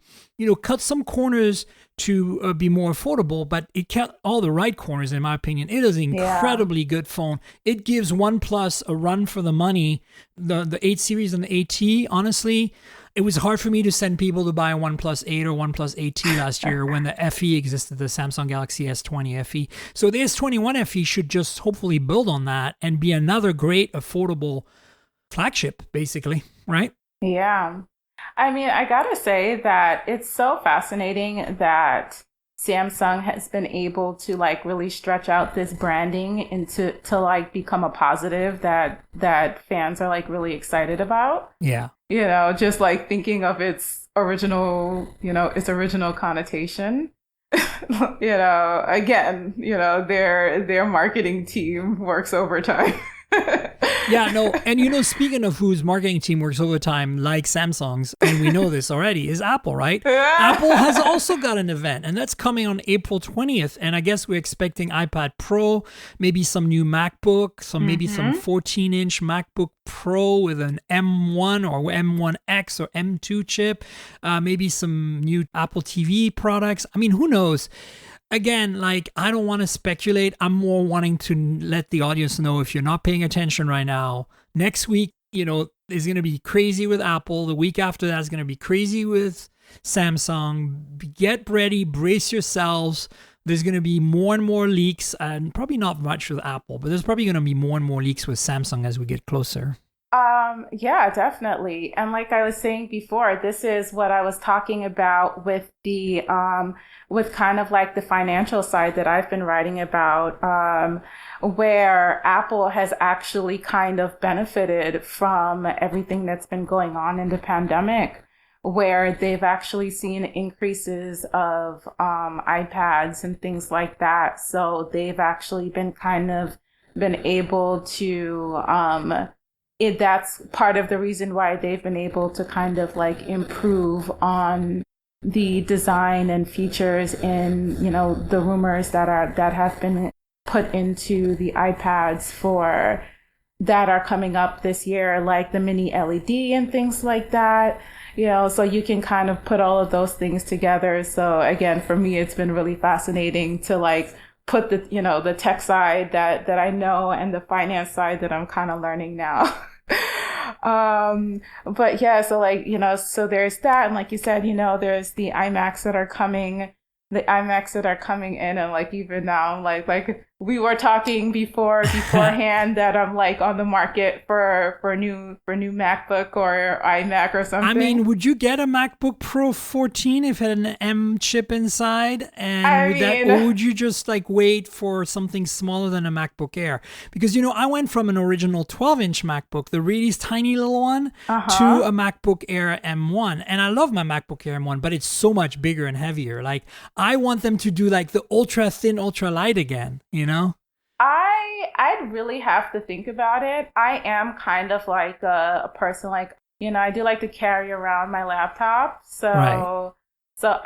cut some corners to be more affordable, but it cut all the right corners, in my opinion. It is an incredibly good phone. It gives OnePlus a run for the money. The 8 series and the AT, honestly, it was hard for me to send people to buy a OnePlus 8 or OnePlus AT last year when the FE existed, the Samsung Galaxy S20 FE. So the S21 FE should just hopefully build on that and be another great, affordable flagship, basically, right?
Yeah. I mean, I gotta say that it's so fascinating that Samsung has been able to like really stretch out this branding to like become a positive that fans are like really excited about.
Yeah.
Just like thinking of its original connotation. Again, their marketing team works overtime.
Yeah, no, and speaking of whose marketing team works overtime, like Samsung's, and we know this already, is Apple, right? Apple has also got an event, and that's coming on April 20th, and I guess we're expecting iPad Pro, maybe some new MacBook, maybe some 14-inch MacBook Pro with an M1 or M1X or M2 chip, maybe some new Apple TV products. I mean, who knows? Again, like, I don't want to speculate. I'm more wanting to let the audience know, if you're not paying attention right now, next week, is going to be crazy with Apple. The week after that is going to be crazy with Samsung. Get ready, brace yourselves. There's going to be more and more leaks, and probably not much with Apple, but there's probably going to be more and more leaks with Samsung as we get closer.
Yeah, definitely. And like I was saying before, this is what I was talking about with the with kind of like the financial side that I've been writing about, where Apple has actually kind of benefited from everything that's been going on in the pandemic, where they've actually seen increases of iPads and things like that. So they've actually been able to that's part of the reason why they've been able to kind of like improve on the design and features in, the rumors that have been put into the iPads that are coming up this year, like the mini LED and things like that. So you can kind of put all of those things together. So again, for me, it's been really fascinating to like put the tech side that I know and the finance side that I'm kind of learning now. But yeah, so like, so there's that. And like you said, there's the iMacs that are coming in, and like even now, like we were talking beforehand that I'm like on the market for new MacBook or iMac or something.
I mean, would you get a MacBook Pro 14 if it had an M chip inside? And or would you just like wait for something smaller than a MacBook Air? Because I went from an original 12-inch MacBook, the really tiny little one, to a MacBook Air M1, and I love my MacBook Air M1, but it's so much bigger and heavier. Like, I want them to do like the ultra thin, ultra light again,
I'd really have to think about it. I am kind of like a person, like, I do like to carry around my laptop. So, right. So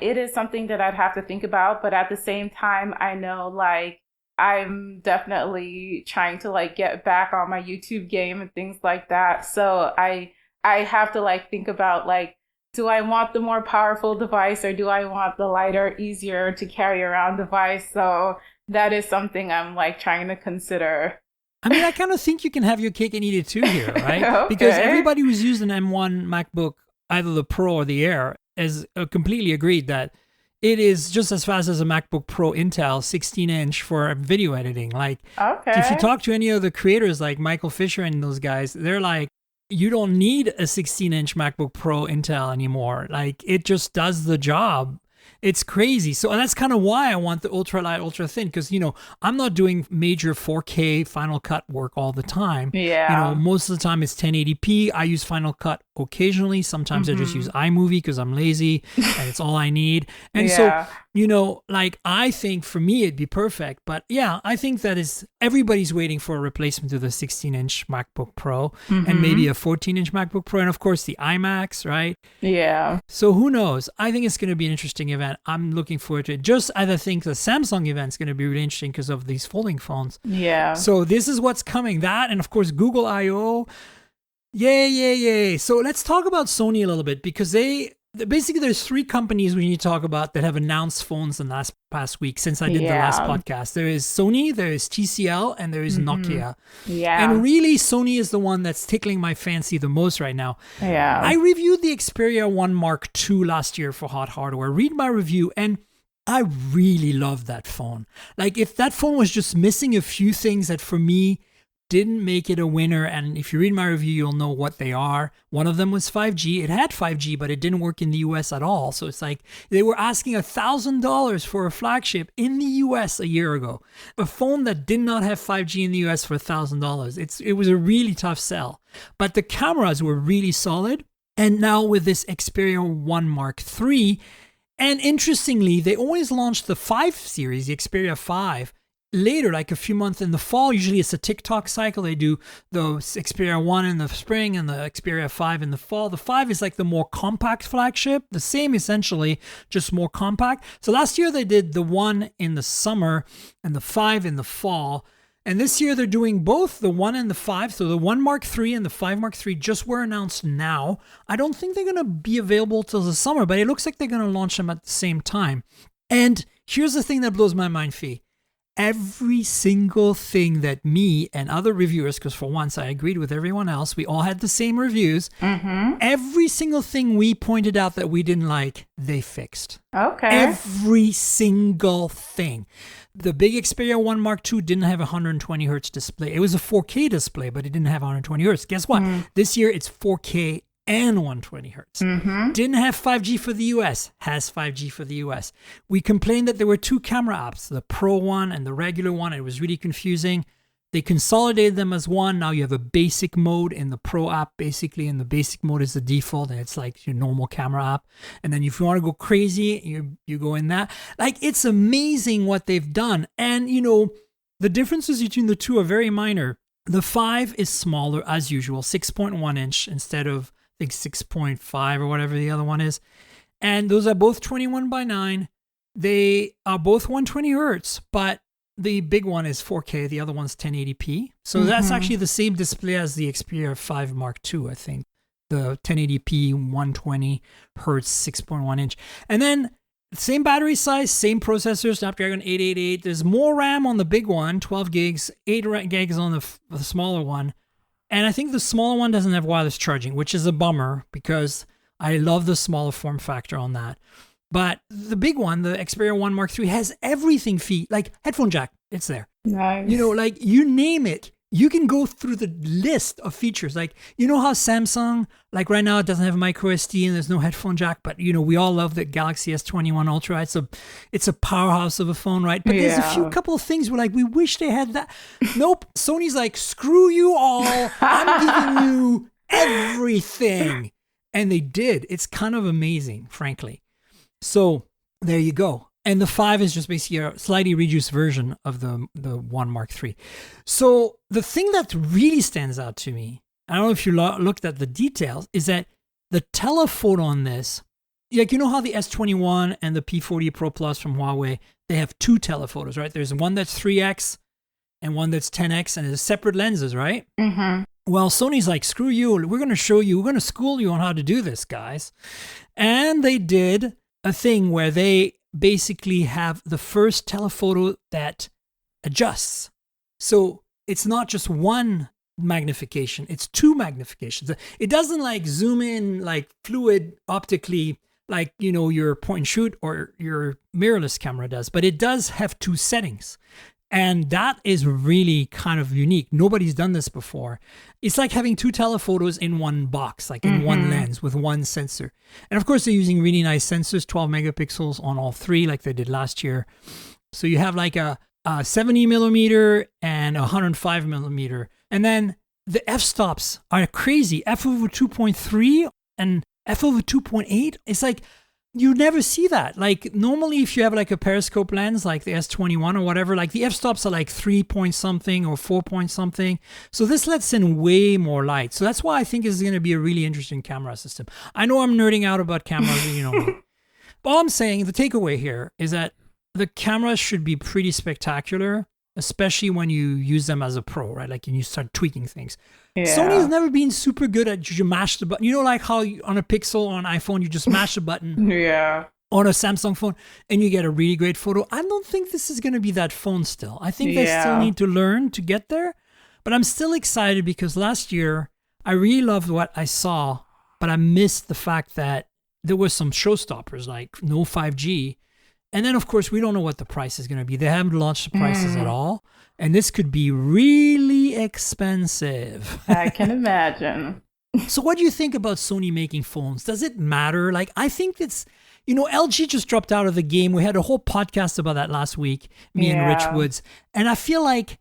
it is something that I'd have to think about. But at the same time, I know like I'm definitely trying to like get back on my YouTube game and things like that. So I have to like think about like, do I want the more powerful device or do I want the lighter, easier to carry around device? So that is something I'm like trying to consider.
I mean, I kind of think you can have your cake and eat it too here, right? Okay. Because everybody who's used an M1 MacBook, either the Pro or the Air, has completely agreed that it is just as fast as a MacBook Pro Intel 16-inch for video editing. Like, if you talk to any of the creators like Michael Fisher and those guys, they're like, you don't need a 16-inch MacBook Pro Intel anymore. Like, it just does the job. It's crazy. So that's kind of why I want the ultra light, ultra thin, because, you know, I'm not doing major 4K Final Cut work all the time.
Yeah.
You know, most of the time it's 1080p. I use Final Cut occasionally. Sometimes I just use iMovie because I'm lazy and it's all I need. And so, you know, like, I think for me it'd be perfect. But yeah, I think that is everybody's waiting for a replacement to the 16-inch MacBook Pro and maybe a 14-inch MacBook Pro. And of course the iMacs, right?
Yeah.
So who knows? I think it's going to be an interesting event. I'm looking forward to it. Just as I think the Samsung event is going to be really interesting because of these folding phones.
Yeah.
So this is what's coming. That, and of course Google I/O. Yay. So let's talk about Sony a little bit, because basically there's three companies we need to talk about that have announced phones in the past week since I did the last podcast. There is Sony, there is TCL, and there is Nokia.
Yeah.
And really, Sony is the one that's tickling my fancy the most right now.
Yeah.
I reviewed the Xperia 1 Mark II last year for Hot Hardware. Read my review, and I really love that phone. Like, if that phone was just missing a few things that for me didn't make it a winner, and if you read my review, you'll know what they are. One of them was 5G. It had 5G, but it didn't work in the US at all. So it's like they were asking $1,000 for a flagship in the US a year ago. A phone that did not have 5G in the US for $1,000. It was a really tough sell. But the cameras were really solid. And now with this Xperia 1 Mark III, and interestingly, they always launched the 5 series, the Xperia 5, later, like a few months in the fall. Usually it's a TikTok cycle. They do the Xperia 1 in the spring and the Xperia 5 in the fall. The 5 is like the more compact flagship, the same essentially, just more compact. So last year they did the 1 in the summer and the 5 in the fall. And this year they're doing both the 1 and the 5. So the 1 Mark III and the 5 Mark III just were announced now. I don't think they're going to be available till the summer, but it looks like they're going to launch them at the same time. And here's the thing that blows my mind, Fee. Every single thing that me and other reviewers, because for once I agreed with everyone else, we all had the same reviews. Every single thing we pointed out that we didn't like, they fixed.
Okay.
Every single thing. The big Xperia 1 Mark II didn't have a 120 hertz display. It was a 4K display, but it didn't have 120 hertz. Guess what? This year it's 4K and 120 hertz. Didn't have 5G for the US, has 5G for the US. We complained that there were 2 camera apps, the Pro one and the regular one. It was really confusing. They consolidated them as one. Now you have a basic mode in the Pro app, basically, and the basic mode is the default, and it's like your normal camera app. And then if you want to go crazy, you go in that. Like, it's amazing what they've done. And, you know, the differences between the two are very minor. The 5 is smaller as usual, 6.1 inch instead of, I think, 6.5 or whatever the other one is. And those are both 21:9. They are both 120 hertz, but the big one is 4K. The other one's 1080p. So that's actually the same display as the Xperia 5 Mark II, I think. The 1080p, 120 hertz, 6.1 inch. And then same battery size, same processor, Snapdragon 888. There's more RAM on the big one, 12 gigs, 8 gigs on the smaller one. And I think the smaller one doesn't have wireless charging, which is a bummer because I love the smaller form factor on that. But the big one, the Xperia 1 Mark III, has everything, like headphone jack. It's there.
Nice.
You know, like, you name it. You can go through the list of features. Like, you know how Samsung, like right now, it doesn't have micro SD and there's no headphone jack, but, you know, we all love the Galaxy S21 Ultra. It's a powerhouse of a phone, right? But there's a couple of things where, like, we wish they had that. Nope. Sony's like, screw you all. I'm giving you everything. And they did. It's kind of amazing, frankly. So there you go. And the 5 is just basically a slightly reduced version of the 1 Mark III. So the thing that really stands out to me, I don't know if you looked at the details, is that the telephoto on this, like, you know how the S21 and the P40 Pro Plus from Huawei, they have 2 telephotos, right? There's one that's 3x and one that's 10x, and there's separate lenses, right? Well, Sony's like, screw you. We're going to show you. We're going to school you on how to do this, guys. And they did a thing where they basically have the first telephoto that adjusts. So it's not just one magnification, it's 2 magnifications. It doesn't like zoom in like fluid optically like, you know, your point and shoot or your mirrorless camera does, but it does have 2 settings. And that is really kind of unique. Nobody's done this before. It's like having two telephotos in one box, like in one lens with one sensor. And of course, they're using really nice sensors, 12 megapixels on all three, like they did last year. So you have like a 70 millimeter and a 105 millimeter. And then the f-stops are crazy. F over 2.3 and F over 2.8. It's like, you never see that. Like normally if you have like a periscope lens like the S21 or whatever, like the f-stops are like 3 point something or 4 point something. So this lets in way more light. So that's why I think this is going to be a really interesting camera system. I know I'm nerding out about cameras, you know. But all I'm saying, the takeaway here is that the cameras should be pretty spectacular, especially when you use them as a pro, right? Like when you start tweaking things. Yeah. Sony has never been super good at you mash the button. You know, like how on a Pixel on an iPhone, you just mash a button.
Yeah.
On a Samsung phone and you get a really great photo. I don't think this is going to be that phone still. I think they still need to learn to get there. But I'm still excited because last year I really loved what I saw, but I missed the fact that there were some showstoppers like no 5G. And then, of course, we don't know what the price is going to be. They haven't launched the prices at all. And this could be really expensive.
I can imagine.
So what do you think about Sony making phones? Does it matter? Like, I think it's, you know, LG just dropped out of the game. We had a whole podcast about that last week, me and Rich Woods. And I feel like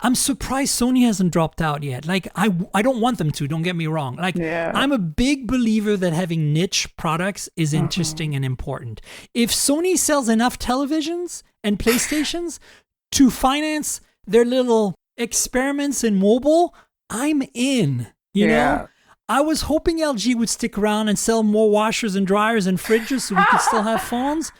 I'm surprised Sony hasn't dropped out yet. Like, I don't want them to, don't get me wrong. Like, I'm a big believer that having niche products is interesting and important. If Sony sells enough televisions and PlayStations to finance their little experiments in mobile, I'm in, you know? I was hoping LG would stick around and sell more washers and dryers and fridges so we could still have phones.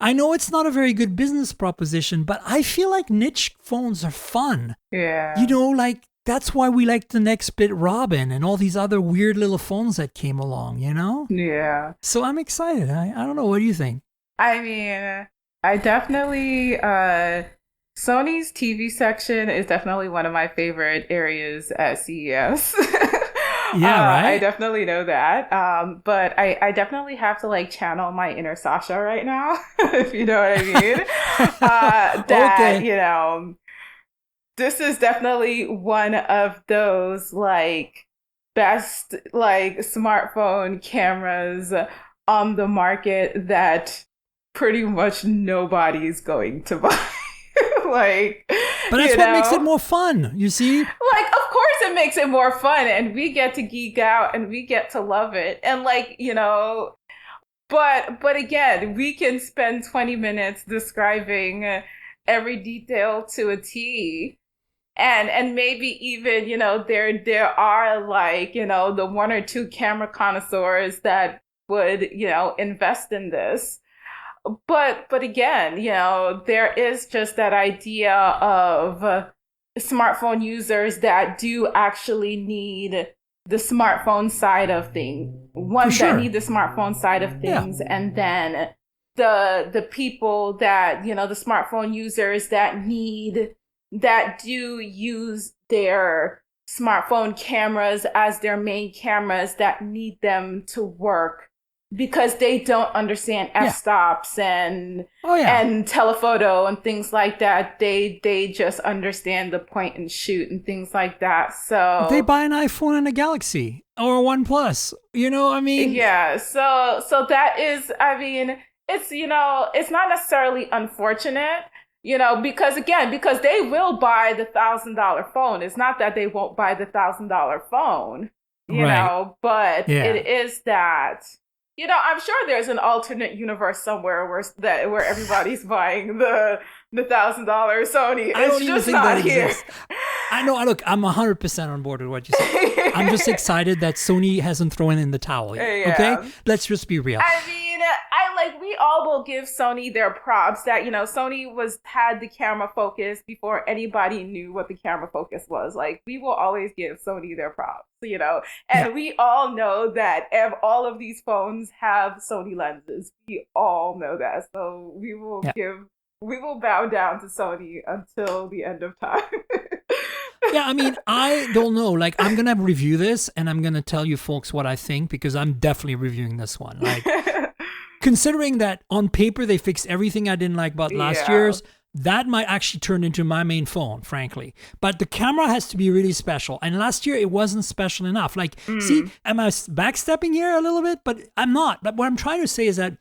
I know it's not a very good business proposition, but I feel like niche phones are fun. Yeah. You know, like that's why we like the Nextbit Robin and all these other weird little phones that came along, you know? Yeah. So I'm excited. I don't know. What do you think?
I mean, I definitely, Sony's TV section is definitely one of my favorite areas at CES.
Yeah, right.
I definitely know that. But I definitely have to like channel my inner Sasha right now, if you know what I mean. You know, this is definitely one of those like best like smartphone cameras on the market that pretty much nobody's going to buy. Like,
but that's what makes it more fun, you see?
Like, of course it makes it more fun and we get to geek out and we get to love it. And like, you know, but again, we can spend 20 minutes describing every detail to a T. And maybe even, you know, there are like, you know, the one or two camera connoisseurs that would, you know, invest in this. But again, you know, there is just that idea of smartphone users that do actually need the smartphone side of things. That need the smartphone side of things, and then the people that, you know, the smartphone users that do use their smartphone cameras as their main cameras, that need them to work. Because they don't understand f-stops and telephoto and things like that. They just understand the point and shoot and things like that. So
they buy an iPhone and a Galaxy or a OnePlus. You know, I mean,
yeah. So that is, I mean, it's, you know, it's not necessarily unfortunate, you know, because they will buy the $1,000 phone. It's not that they won't buy the $1,000 phone, you know, but it is that. You know, I'm sure there's an alternate universe somewhere where everybody's buying the $1,000 Sony. It's just not here.
I know. Look, I'm 100% on board with what you said. I'm just excited that Sony hasn't thrown in the towel yet. Okay, let's just be real.
I mean, we all will give Sony their props that, you know, Sony had the camera focus before anybody knew what the camera focus was. Like, we will always give Sony their props, you know, and we all know that all of these phones have Sony lenses. We all know that, so we will bow down to Sony until the end of time.
Yeah, I mean, I don't know. Like, I'm going to review this and I'm going to tell you folks what I think, because I'm definitely reviewing this one. Like, considering that on paper they fixed everything I didn't like about last year's, that might actually turn into my main phone, frankly. But the camera has to be really special. And last year, it wasn't special enough. Like, see, am I backstepping here a little bit? But I'm not. But what I'm trying to say is that,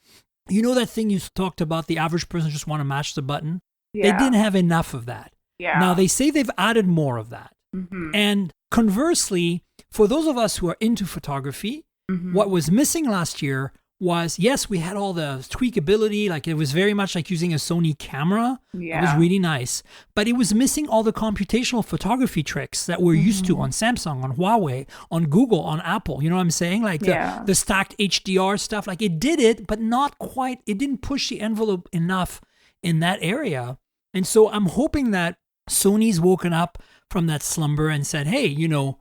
you know that thing you talked about, the average person just want to match the button? Yeah. They didn't have enough of that. Yeah. Now, they say they've added more of that. Mm-hmm. And conversely, for those of us who are into photography, what was missing last year was, yes, we had all the tweakability, like it was very much like using a Sony camera. Yeah. It was really nice. But it was missing all the computational photography tricks that we're used to on Samsung, on Huawei, on Google, on Apple. You know what I'm saying? Like the stacked HDR stuff, like it did it, but not quite. It didn't push the envelope enough in that area. And so I'm hoping that Sony's woken up from that slumber and said, hey, you know,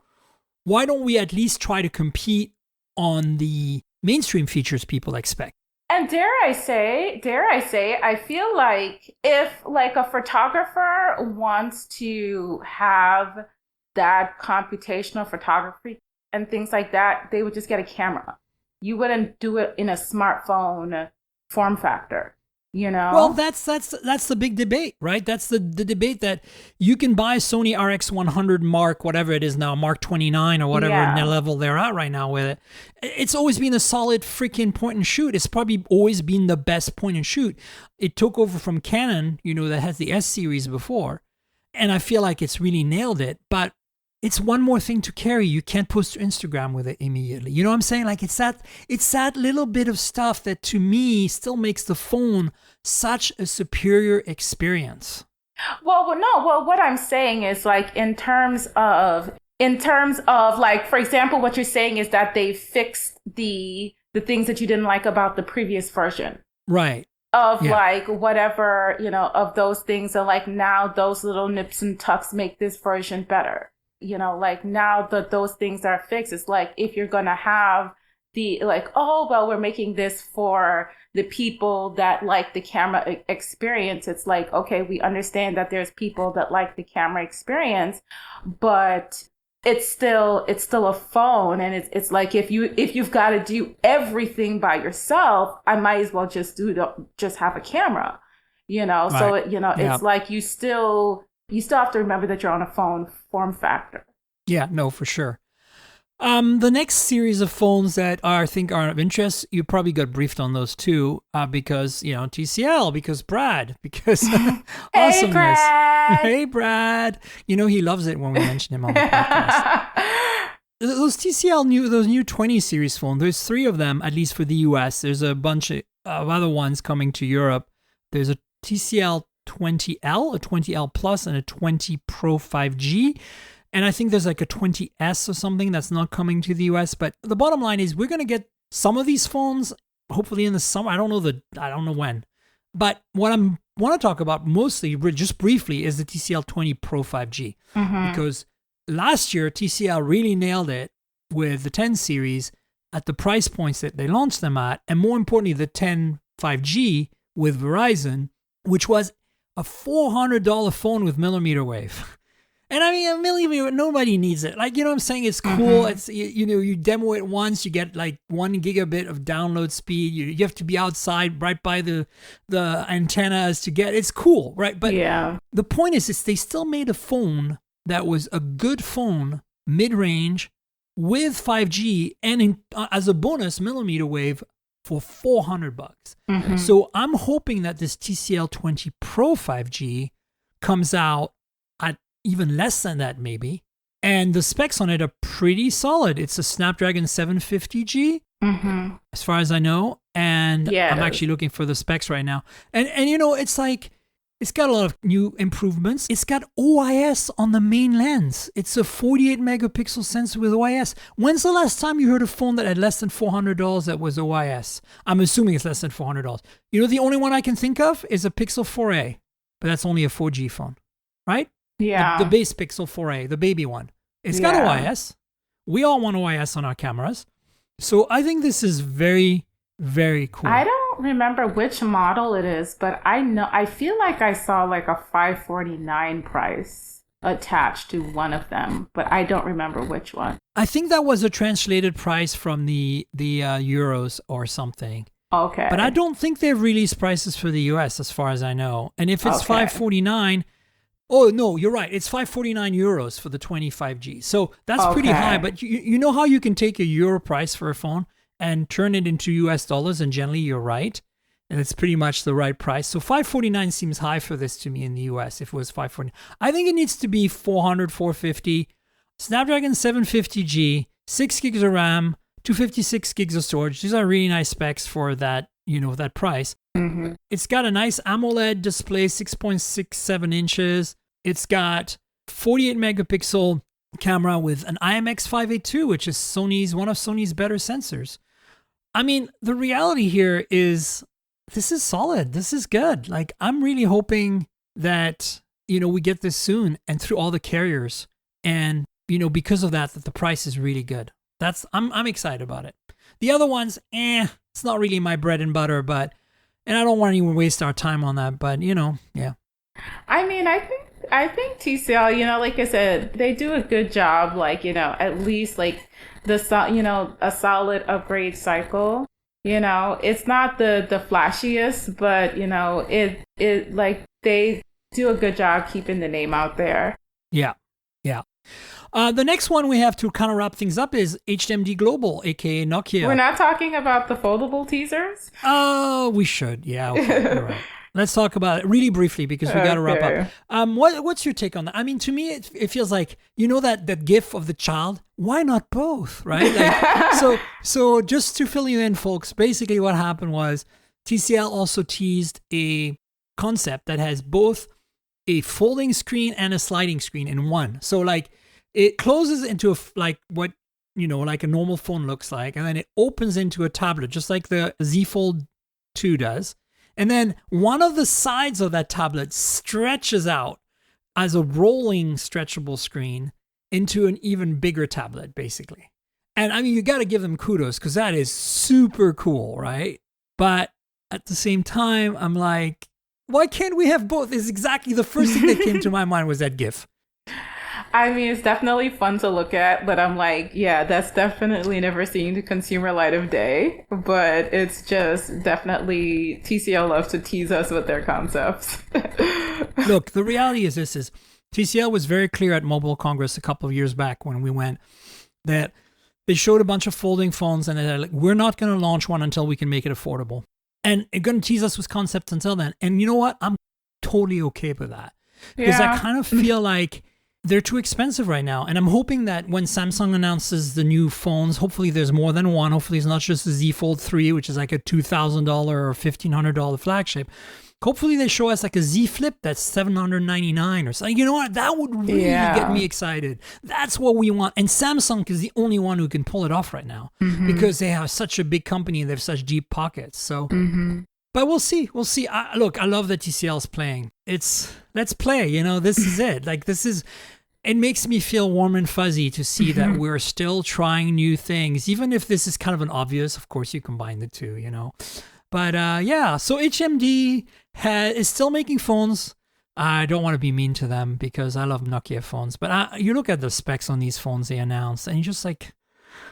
why don't we at least try to compete on the mainstream features people expect?
And dare I say, I feel like if like a photographer wants to have that computational photography and things like that, they would just get a camera. You wouldn't do it in a smartphone form factor. You know,
well, that's the big debate, right? That's the debate that you can buy Sony RX100 Mark, whatever it is now, Mark 29 or whatever level they're at right now with it. It's always been a solid freaking point and shoot. It's probably always been the best point and shoot. It took over from Canon, you know, that has the S series before, and I feel like it's really nailed it. But it's one more thing to carry. You can't post to Instagram with it immediately. You know what I'm saying? Like it's that little bit of stuff that to me still makes the phone such a superior experience.
Well, what I'm saying is like in terms of like, for example, what you're saying is that they fixed the things that you didn't like about the previous version.
Right.
Of like whatever, you know, of those things are like now those little nips and tucks make this version better. You know, like now that those things are fixed, it's like if you're going to have the like, oh, well, we're making this for the people that like the camera experience. It's like, okay, we understand that there's people that like the camera experience, but it's still a phone. And it's like, if you've got to do everything by yourself, I might as well just have a camera, you know? Right. So, you know, it's like you still have to remember that you're on a phone form factor.
Yeah, no, for sure. The next series of phones that I think are of interest, you probably got briefed on those too, because, you know, TCL, because Brad, because awesomeness.
Brad.
Hey, Brad. You know, he loves it when we mention him on the podcast. Those TCL those new 20 series phones, there's 3 of them, at least for the US. There's a bunch of other ones coming to Europe. There's a TCL 20L, a 20L Plus, and a 20 Pro 5G. And I think there's like a 20S or something that's not coming to the US. But the bottom line is we're going to get some of these phones, hopefully in the summer. I don't know when. But what I want to talk about mostly, just briefly, is the TCL 20 Pro 5G. Mm-hmm. Because last year, TCL really nailed it with the 10 series at the price points that they launched them at. And more importantly, the 10 5G with Verizon, which was a $400 phone with millimeter wave. And I mean, a millimeter, nobody needs it. Like, you know what I'm saying? It's cool. Mm-hmm. It's, you know, you demo it once, you get like 1 gigabit of download speed. You have to be outside right by the antennas to get, it's cool, right? But the point is they still made a phone that was a good phone, mid-range, with 5G, and as a bonus, millimeter wave for $400. Mm-hmm. So I'm hoping that this TCL 20 Pro 5G comes out at even less than that, maybe. And the specs on it are pretty solid. It's a Snapdragon 750G, as far as I know. And I'm actually looking for the specs right now. And you know, it's like, it's got a lot of new improvements. It's got OIS on the main lens. It's a 48 megapixel sensor with OIS. When's the last time you heard a phone that had less than $400 that was OIS? I'm assuming it's less than $400. You know, the only one I can think of is a Pixel 4a, but that's only a 4G phone, right?
Yeah.
The base Pixel 4a, the baby one. It's got OIS. We all want OIS on our cameras. So I think this is very, very cool.
I don't remember which model it is, but I feel like I saw like a $549 price attached to one of them, but I don't remember which one.
I think that was a translated price from the euros or something.
Okay.
But I don't think they've released prices for the US as far as I know. And if it's $549, oh no, you're right. It's 549 euros for the 25G. So that's pretty high. But you know how you can take a euro price for a phone and turn it into US dollars, and generally you're right. And it's pretty much the right price. So 549 seems high for this to me in the US if it was 549. I think it needs to be 400, 450. Snapdragon 750G, 6 gigs of RAM, 256 gigs of storage. These are really nice specs for that, that price.
Mm-hmm.
It's got a nice AMOLED display, 6.67 inches. It's got 48 megapixel camera with an IMX582, which is one of Sony's better sensors. I mean, the reality here is this is solid. This is good. Like, I'm really hoping that, we get this soon and through all the carriers. And, because of that the price is really good. I'm excited about it. The other ones, it's not really my bread and butter, and I don't want anyone to waste our time on that, but yeah.
I mean, I think TCL, like I said, they do a good job, like, at least like a solid upgrade cycle. It's not the flashiest, but it like they do a good job keeping the name out there.
Yeah. The next one we have to kind of wrap things up is HMD Global, aka Nokia.
We're not talking about the foldable teasers?
Oh, we should. Yeah, okay, you're right. Let's talk about it really briefly because we got to wrap up. What's your take on that? I mean, to me, it feels like, that gif of the child. Why not both, right? Like, so just to fill you in, folks, basically what happened was TCL also teased a concept that has both a folding screen and a sliding screen in one. So like it closes into like a normal phone looks like, and then it opens into a tablet, just like the Z Fold 2 does. And then one of the sides of that tablet stretches out as a rolling stretchable screen into an even bigger tablet, basically. And I mean, you got to give them kudos because that is super cool, right? But at the same time, I'm like, why can't we have both? Is exactly the first thing that came to my mind was that GIF.
I mean, it's definitely fun to look at, but I'm like, yeah, that's definitely never seen the consumer light of day. But it's just definitely TCL loves to tease us with their concepts.
Look, the reality is TCL was very clear at Mobile Congress a couple of years back when we went that they showed a bunch of folding phones and they're like, we're not going to launch one until we can make it affordable. And they're going to tease us with concepts until then. And you know what? I'm totally okay with that. Because I kind of feel like they're too expensive right now. And I'm hoping that when Samsung announces the new phones, hopefully there's more than one. Hopefully it's not just the Z Fold 3, which is like a $2,000 or $1,500 flagship. Hopefully they show us like a Z Flip that's $799 or something. You know what? That would really get me excited. That's what we want. And Samsung is the only one who can pull it off right now because they have such a big company and they have such deep pockets. So, but we'll see. We'll see. Look, I love that TCL is playing. Let's play. This is it. Like it makes me feel warm and fuzzy to see that we're still trying new things, even if this is kind of an obvious. Of course, you combine the two. But so HMD is still making phones. I don't want to be mean to them because I love Nokia phones. But you look at the specs on these phones they announced, and you're just like,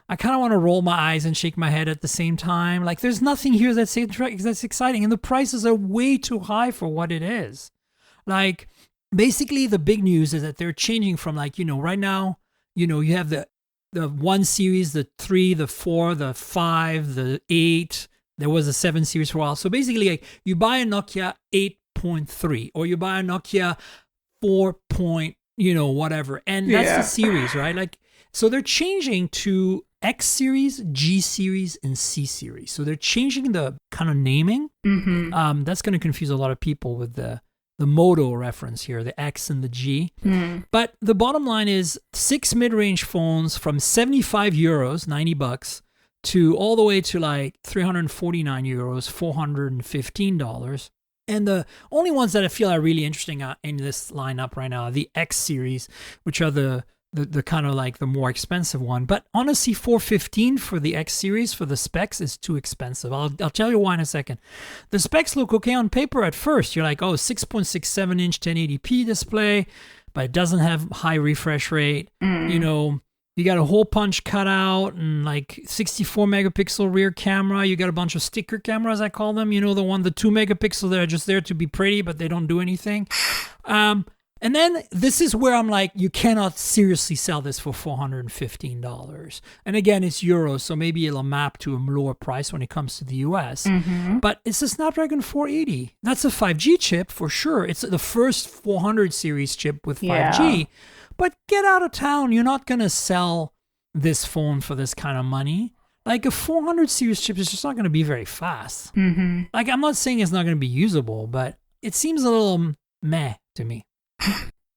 I kind of want to roll my eyes and shake my head at the same time. Like, there's nothing here that's exciting, and the prices are way too high for what it is. Like, basically, the big news is that they're changing from right now, you have the 1 series, the 3, the 4, the 5, the 8. There was a 7 series for a while. So basically, like, you buy a Nokia 8.3 or you buy a Nokia 4. Whatever. And that's the series, right? Like, so they're changing to X series, G series, and C series. So they're changing the kind of naming. That's going to confuse a lot of people with the Moto reference here, the X and the G. But the bottom line is 6 mid-range phones from 75 euros, $90, to all the way to like 349 euros, $415. And the only ones that I feel are really interesting in this lineup right now are the X series, which are the kind of like the more expensive one. But honestly, $415 for the X series for the specs is too expensive. I'll tell you why in a second. The specs look okay on paper at first. You're like, 6.67-inch 1080p display, but it doesn't have high refresh rate. You got a hole punch cutout and like 64 megapixel rear camera. You got a bunch of sticker cameras, I call them. You know, the 2 megapixel that are just there to be pretty, but they don't do anything. And then this is where I'm like, you cannot seriously sell this for $415. And again, it's euros, so maybe it'll map to a lower price when it comes to the US. But it's a Snapdragon 480. That's a 5G chip for sure. It's the first 400 series chip with 5G. But get out of town. You're not going to sell this phone for this kind of money. Like a 400 series chip is just not going to be very fast. Like I'm not saying it's not going to be usable, but it seems a little meh to me.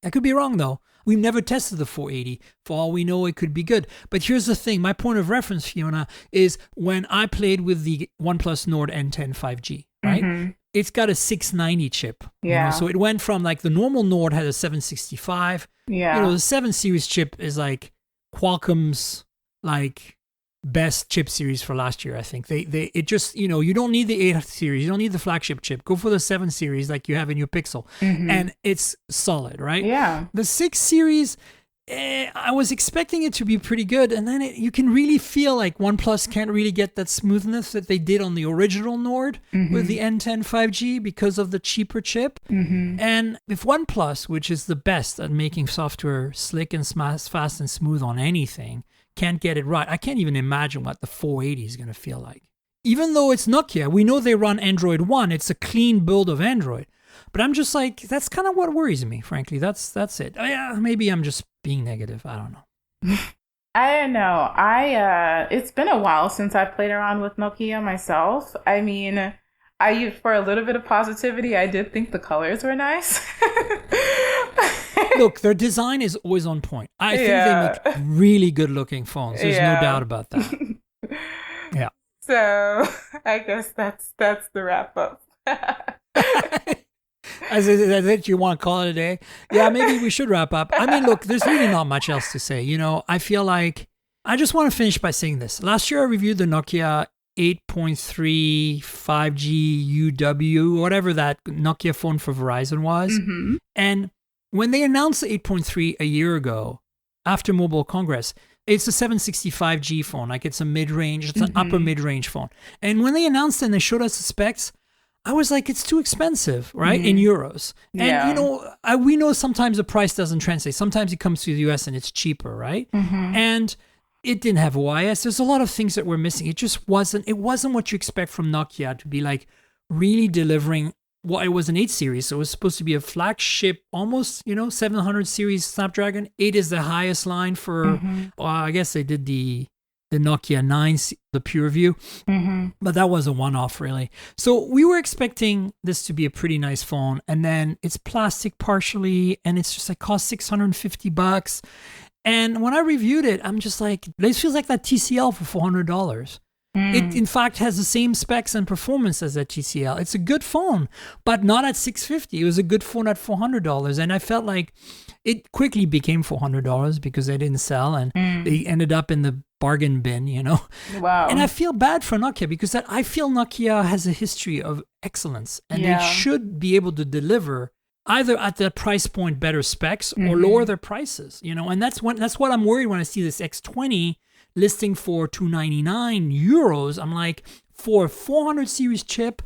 I could be wrong though. We've never tested the 480. For all we know, it could be good. But here's the thing. My point of reference, Fiona, is when I played with the OnePlus Nord N10 5G, right? It's got a 690 chip.
Yeah.
You know? So it went from like the normal Nord had a 765.
Yeah.
You know, the 7 series chip is like Qualcomm's like best chip series for last year, I think. It just, you know, you don't need the 8 series. You don't need the flagship chip. Go for the 7 series like you have in your Pixel. And it's solid, right?
Yeah.
The 6 series, I was expecting it to be pretty good. And then you can really feel like OnePlus can't really get that smoothness that they did on the original Nord with the N10 5G because of the cheaper chip. And if OnePlus, which is the best at making software slick and fast and smooth on anything, can't get it right, I can't even imagine what the 480 is going to feel like. Even though it's Nokia, we know they run Android One. It's a clean build of Android. But I'm just like, that's kind of what worries me, frankly. That's it. Yeah, maybe I'm just being negative. I don't know.
I don't know. It's been a while since I played around with Nokia myself. I mean, for a little bit of positivity, I did think the colors were nice.
Look, their design is always on point. I think they make really good looking phones. There's no doubt about that. Yeah.
So I guess that's the wrap up.
Is it you want to call it a day? Yeah, maybe we should wrap up. I mean, look, there's really not much else to say. You know, I feel like I just want to finish by saying this. Last year I reviewed the Nokia 8.3 5G UW, whatever that Nokia phone for Verizon was. And when they announced the 8.3 a year ago, after Mobile Congress, it's a 765G phone. Like it's a mid-range, it's an upper mid-range phone. And when they announced it and they showed us the specs, I was like, it's too expensive, right? In euros. And, you know, we know sometimes the price doesn't translate. Sometimes it comes to the US and it's cheaper, right? And it didn't have OIS. There's a lot of things that were missing. It just wasn't what you expect from Nokia to be like really delivering. Well, it was an 8 series, so it was supposed to be a flagship, almost, you know, 700 series Snapdragon. 8 is the highest line for, I guess they did the Nokia 9, the PureView, but that was a one-off really. So we were expecting this to be a pretty nice phone, and then it's plastic partially, and it's just like cost $650. And when I reviewed it, I'm just like, this feels like that TCL for $400. It, in fact, has the same specs and performance as that TCL. It's a good phone, but not at $650. It was a good phone at $400. And I felt like it quickly became $400 because they didn't sell and they ended up in the bargain bin, you know?
Wow.
And I feel bad for Nokia because I feel Nokia has a history of excellence and they should be able to deliver either at the price point better specs or lower their prices, you know? And that's what I'm worried when I see this X20 listing for 299 euros. I'm like, for a 400 series chip,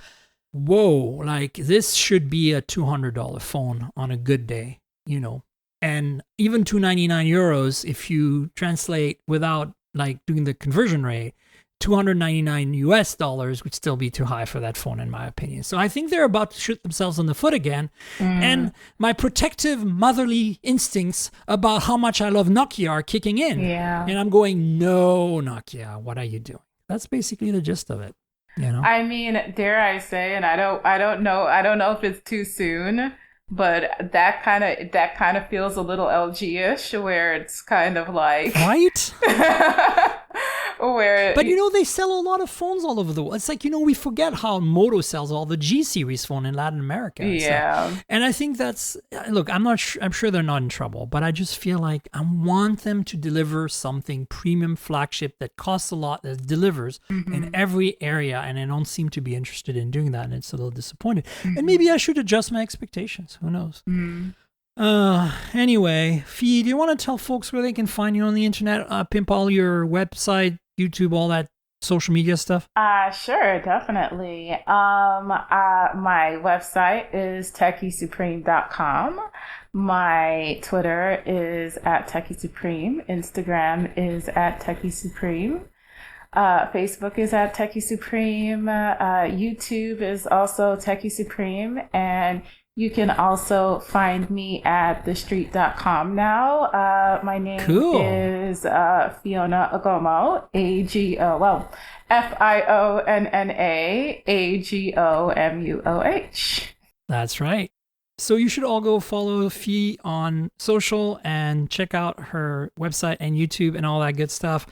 whoa, like this should be a $200 phone on a good day, you know. And even 299 euros, if you translate without like doing the conversion rate, $299 would still be too high for that phone, in my opinion. So I think they're about to shoot themselves in the foot again. And my protective motherly instincts about how much I love Nokia are kicking in.
Yeah.
And I'm going, no, Nokia, what are you doing? That's basically the gist of it. You know?
I mean, dare I say, and I don't know if it's too soon, but that kind of feels a little LG-ish, where it's kind of like,
right?
But
you know, they sell a lot of phones all over the world. It's like, you know, we forget how Moto sells all the G series phone in Latin America.
Yeah.
So, and I think that's, look, I'm sure they're not in trouble, but I just feel like I want them to deliver something premium flagship that costs a lot, that delivers in every area. And I don't seem to be interested in doing that. And it's a little disappointed. And maybe I should adjust my expectations. Who knows? Anyway, Fee, do you want to tell folks where they can find you on the internet? Pimp all your website, YouTube, all that social media stuff?
Sure, definitely. My website is techiesupreme.com. My Twitter is at techiesupreme. Instagram is at techiesupreme. Facebook is at techiesupreme. YouTube is also techiesupreme. And you can also find me at thestreet.com now. My name is Fionna Agomuoh, Fionna Agomuoh.
That's right. So you should all go follow Fee on social and check out her website and YouTube and all that good stuff.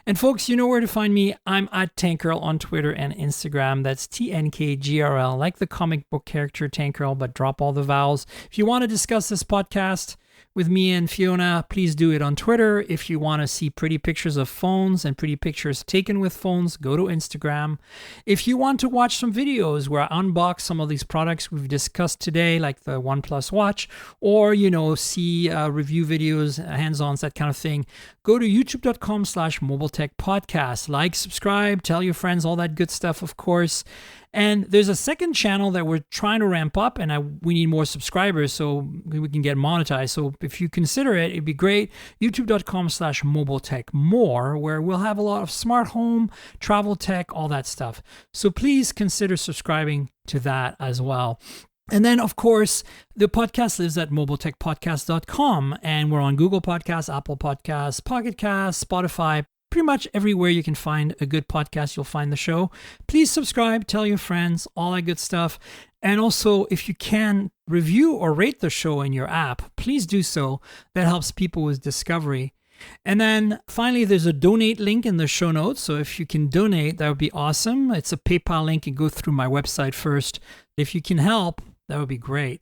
And folks, you know where to find me. I'm at Tankgirl on Twitter and Instagram. That's TNKGRL, like the comic book character Tankgirl, but drop all the vowels. If you want to discuss this podcast with me and Fiona, please do it on Twitter. If you want to see pretty pictures of phones and pretty pictures taken with phones, go to Instagram. If you want to watch some videos where I unbox some of these products we've discussed today, like the OnePlus Watch, or, see review videos, hands-ons, that kind of thing, go to youtube.com/mobiletechpodcast. Like, subscribe, tell your friends, all that good stuff, of course. And there's a second channel that we're trying to ramp up, and we need more subscribers so we can get monetized. So if you consider it, it'd be great. youtube.com/mobiletechmore, where we'll have a lot of smart home, travel tech, all that stuff. So please consider subscribing to that as well. And then, of course, the podcast lives at mobiletechpodcast.com, and we're on Google Podcasts, Apple Podcasts, Pocket Casts, Spotify. Pretty much everywhere you can find a good podcast, you'll find the show. Please subscribe, tell your friends, all that good stuff. And also, if you can review or rate the show in your app, please do so. That helps people with discovery. And then finally, there's a donate link in the show notes. So if you can donate, that would be awesome. It's a PayPal link. You go through my website first. If you can help, that would be great.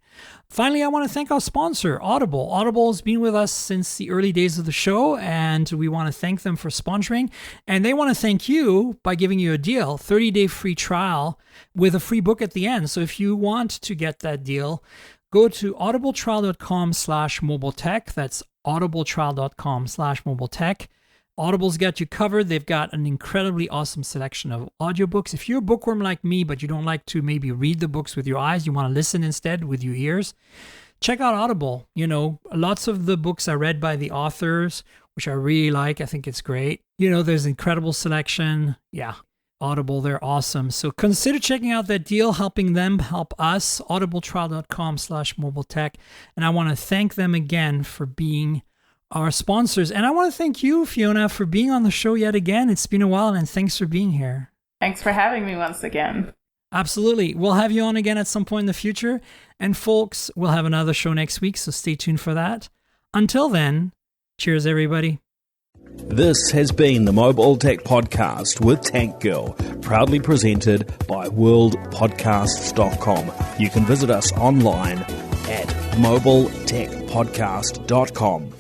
Finally, I want to thank our sponsor, Audible. Audible has been with us since the early days of the show, and we want to thank them for sponsoring. And they want to thank you by giving you a deal, 30-day free trial with a free book at the end. So if you want to get that deal, go to audibletrial.com/mobiletech. That's audibletrial.com/mobiletech. Audible's got you covered. They've got an incredibly awesome selection of audiobooks. If you're a bookworm like me, but you don't like to maybe read the books with your eyes, you want to listen instead with your ears, check out Audible. Lots of the books are read by the authors, which I really like. I think it's great. There's incredible selection. Yeah, Audible, they're awesome. So consider checking out that deal, helping them help us, audibletrial.com/mobiletech. And I want to thank them again for being our sponsors. And I want to thank you, Fiona, for being on the show yet again. It's been a while, and thanks for being here.
Thanks for having me once again.
Absolutely. We'll have you on again at some point in the future. And folks, we'll have another show next week, so stay tuned for that. Until then, cheers, everybody.
This has been the Mobile Tech Podcast with Tank Girl, proudly presented by worldpodcasts.com. You can visit us online at mobiletechpodcast.com.